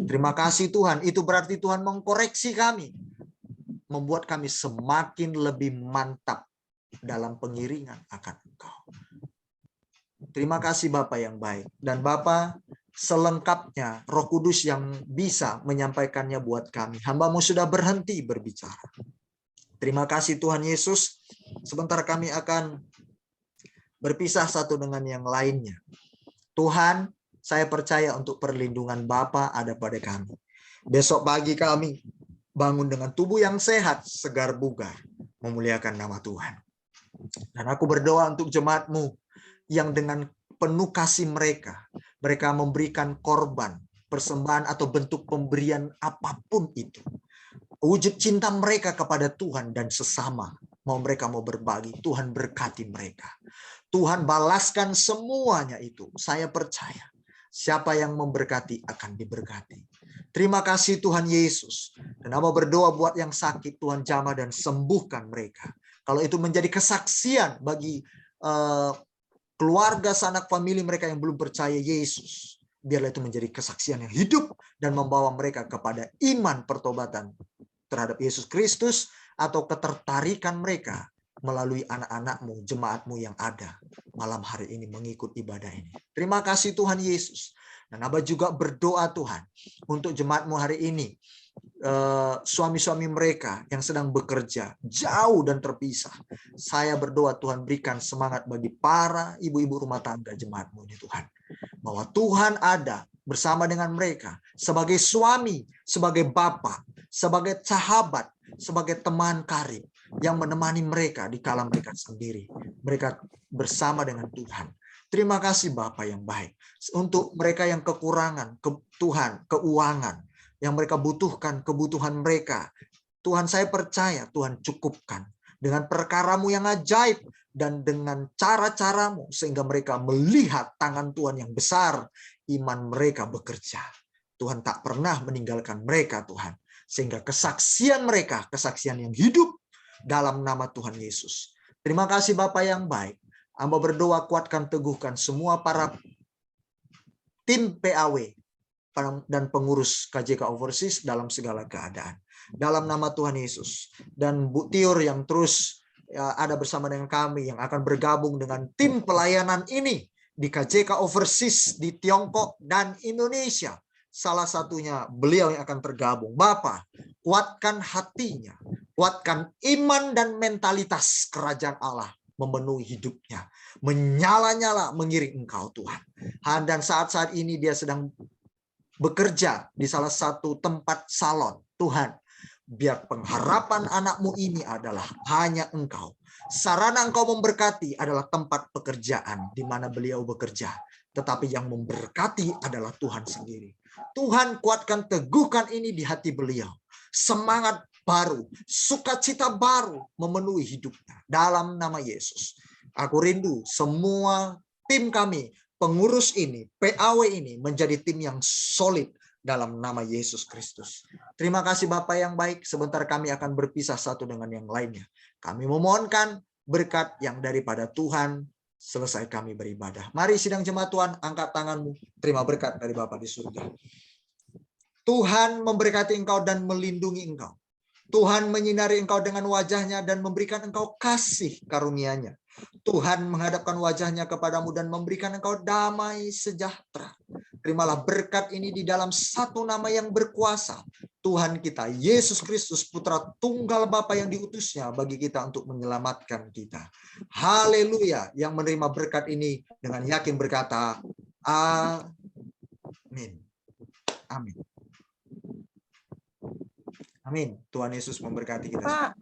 Terima kasih Tuhan. Itu berarti Tuhan mengkoreksi kami, membuat kami semakin lebih mantap dalam pengiringan akan Engkau. Terima kasih Bapa yang baik. Dan Bapa, selengkapnya Roh Kudus yang bisa menyampaikannya buat kami. Hamba-Mu sudah berhenti berbicara. Terima kasih Tuhan Yesus. Sebentar kami akan berpisah satu dengan yang lainnya. Tuhan, saya percaya untuk perlindungan Bapa ada pada kami. Besok pagi kami bangun dengan tubuh yang sehat, segar bugar, memuliakan nama Tuhan. Dan aku berdoa untuk jemaat-Mu yang dengan penuh kasih mereka memberikan korban, persembahan atau bentuk pemberian apapun itu. Wujud cinta mereka kepada Tuhan dan sesama. Mereka mau berbagi, Tuhan berkati mereka. Tuhan balaskan semuanya itu. Saya percaya siapa yang memberkati akan diberkati. Terima kasih Tuhan Yesus. Dan Amba berdoa buat yang sakit, Tuhan jamah dan sembuhkan mereka. Kalau itu menjadi kesaksian bagi keluarga, sanak famili mereka yang belum percaya Yesus, biarlah itu menjadi kesaksian yang hidup dan membawa mereka kepada iman pertobatan terhadap Yesus Kristus, atau ketertarikan mereka melalui anak-anak-Mu, jemaat-Mu yang ada malam hari ini mengikut ibadah ini. Terima kasih Tuhan Yesus. Dan Aba juga berdoa Tuhan untuk jemaat-Mu hari ini, suami-suami mereka yang sedang bekerja jauh dan terpisah. Saya berdoa Tuhan berikan semangat bagi para ibu-ibu rumah tangga jemaat-Mu ini Tuhan. Bahwa Tuhan ada bersama dengan mereka sebagai suami, sebagai bapa, sebagai sahabat, sebagai teman karib yang menemani mereka di kala mereka sendiri. Mereka bersama dengan Tuhan. Terima kasih Bapa yang baik. Untuk mereka yang kekurangan, Tuhan, keuangan, yang mereka butuhkan, kebutuhan mereka. Tuhan, saya percaya Tuhan cukupkan dengan perkara-Mu yang ajaib dan dengan cara-cara-Mu sehingga mereka melihat tangan Tuhan yang besar, iman mereka bekerja. Tuhan tak pernah meninggalkan mereka Tuhan. Sehingga kesaksian mereka, kesaksian yang hidup dalam nama Tuhan Yesus. Terima kasih Bapa yang baik. Hamba berdoa kuatkan, teguhkan semua para tim PAW dan pengurus KJK Overseas dalam segala keadaan. Dalam nama Tuhan Yesus. Dan Bu Tiur yang terus ada bersama dengan kami, yang akan bergabung dengan tim pelayanan ini di KJK Overseas di Tiongkok dan Indonesia. Salah satunya beliau yang akan tergabung. Bapa, kuatkan hatinya, kuatkan iman dan mentalitas kerajaan Allah memenuhi hidupnya, menyala-nyala mengiring Engkau Tuhan. Dan saat-saat ini dia sedang bekerja di salah satu tempat salon. Tuhan, biar pengharapan anak-Mu ini adalah hanya Engkau. Sarana Engkau memberkati adalah tempat pekerjaan di mana beliau bekerja. Tetapi yang memberkati adalah Tuhan sendiri. Tuhan, kuatkan, teguhkan ini di hati beliau. Semangat baru, sukacita baru memenuhi hidupnya. Dalam nama Yesus. Aku rindu semua tim kami, pengurus ini, PAW ini menjadi tim yang solid dalam nama Yesus Kristus. Terima kasih Bapak yang baik. Sebentar kami akan berpisah satu dengan yang lainnya. Kami memohonkan berkat yang daripada Tuhan. Selesai kami beribadah. Mari sidang jemaat Tuhan, angkat tanganmu. Terima berkat dari Bapa di surga. Tuhan memberkati engkau dan melindungi engkau. Tuhan menyinari engkau dengan wajahnya dan memberikan engkau kasih karunia-Nya. Tuhan menghadapkan wajahnya kepadamu dan memberikan engkau damai sejahtera. Terimalah berkat ini di dalam satu nama yang berkuasa. Tuhan kita, Yesus Kristus, Putra Tunggal Bapa yang diutusnya bagi kita untuk menyelamatkan kita. Haleluya. Yang menerima berkat ini dengan yakin berkata, amin. Amin. Amin. Tuhan Yesus memberkati kita.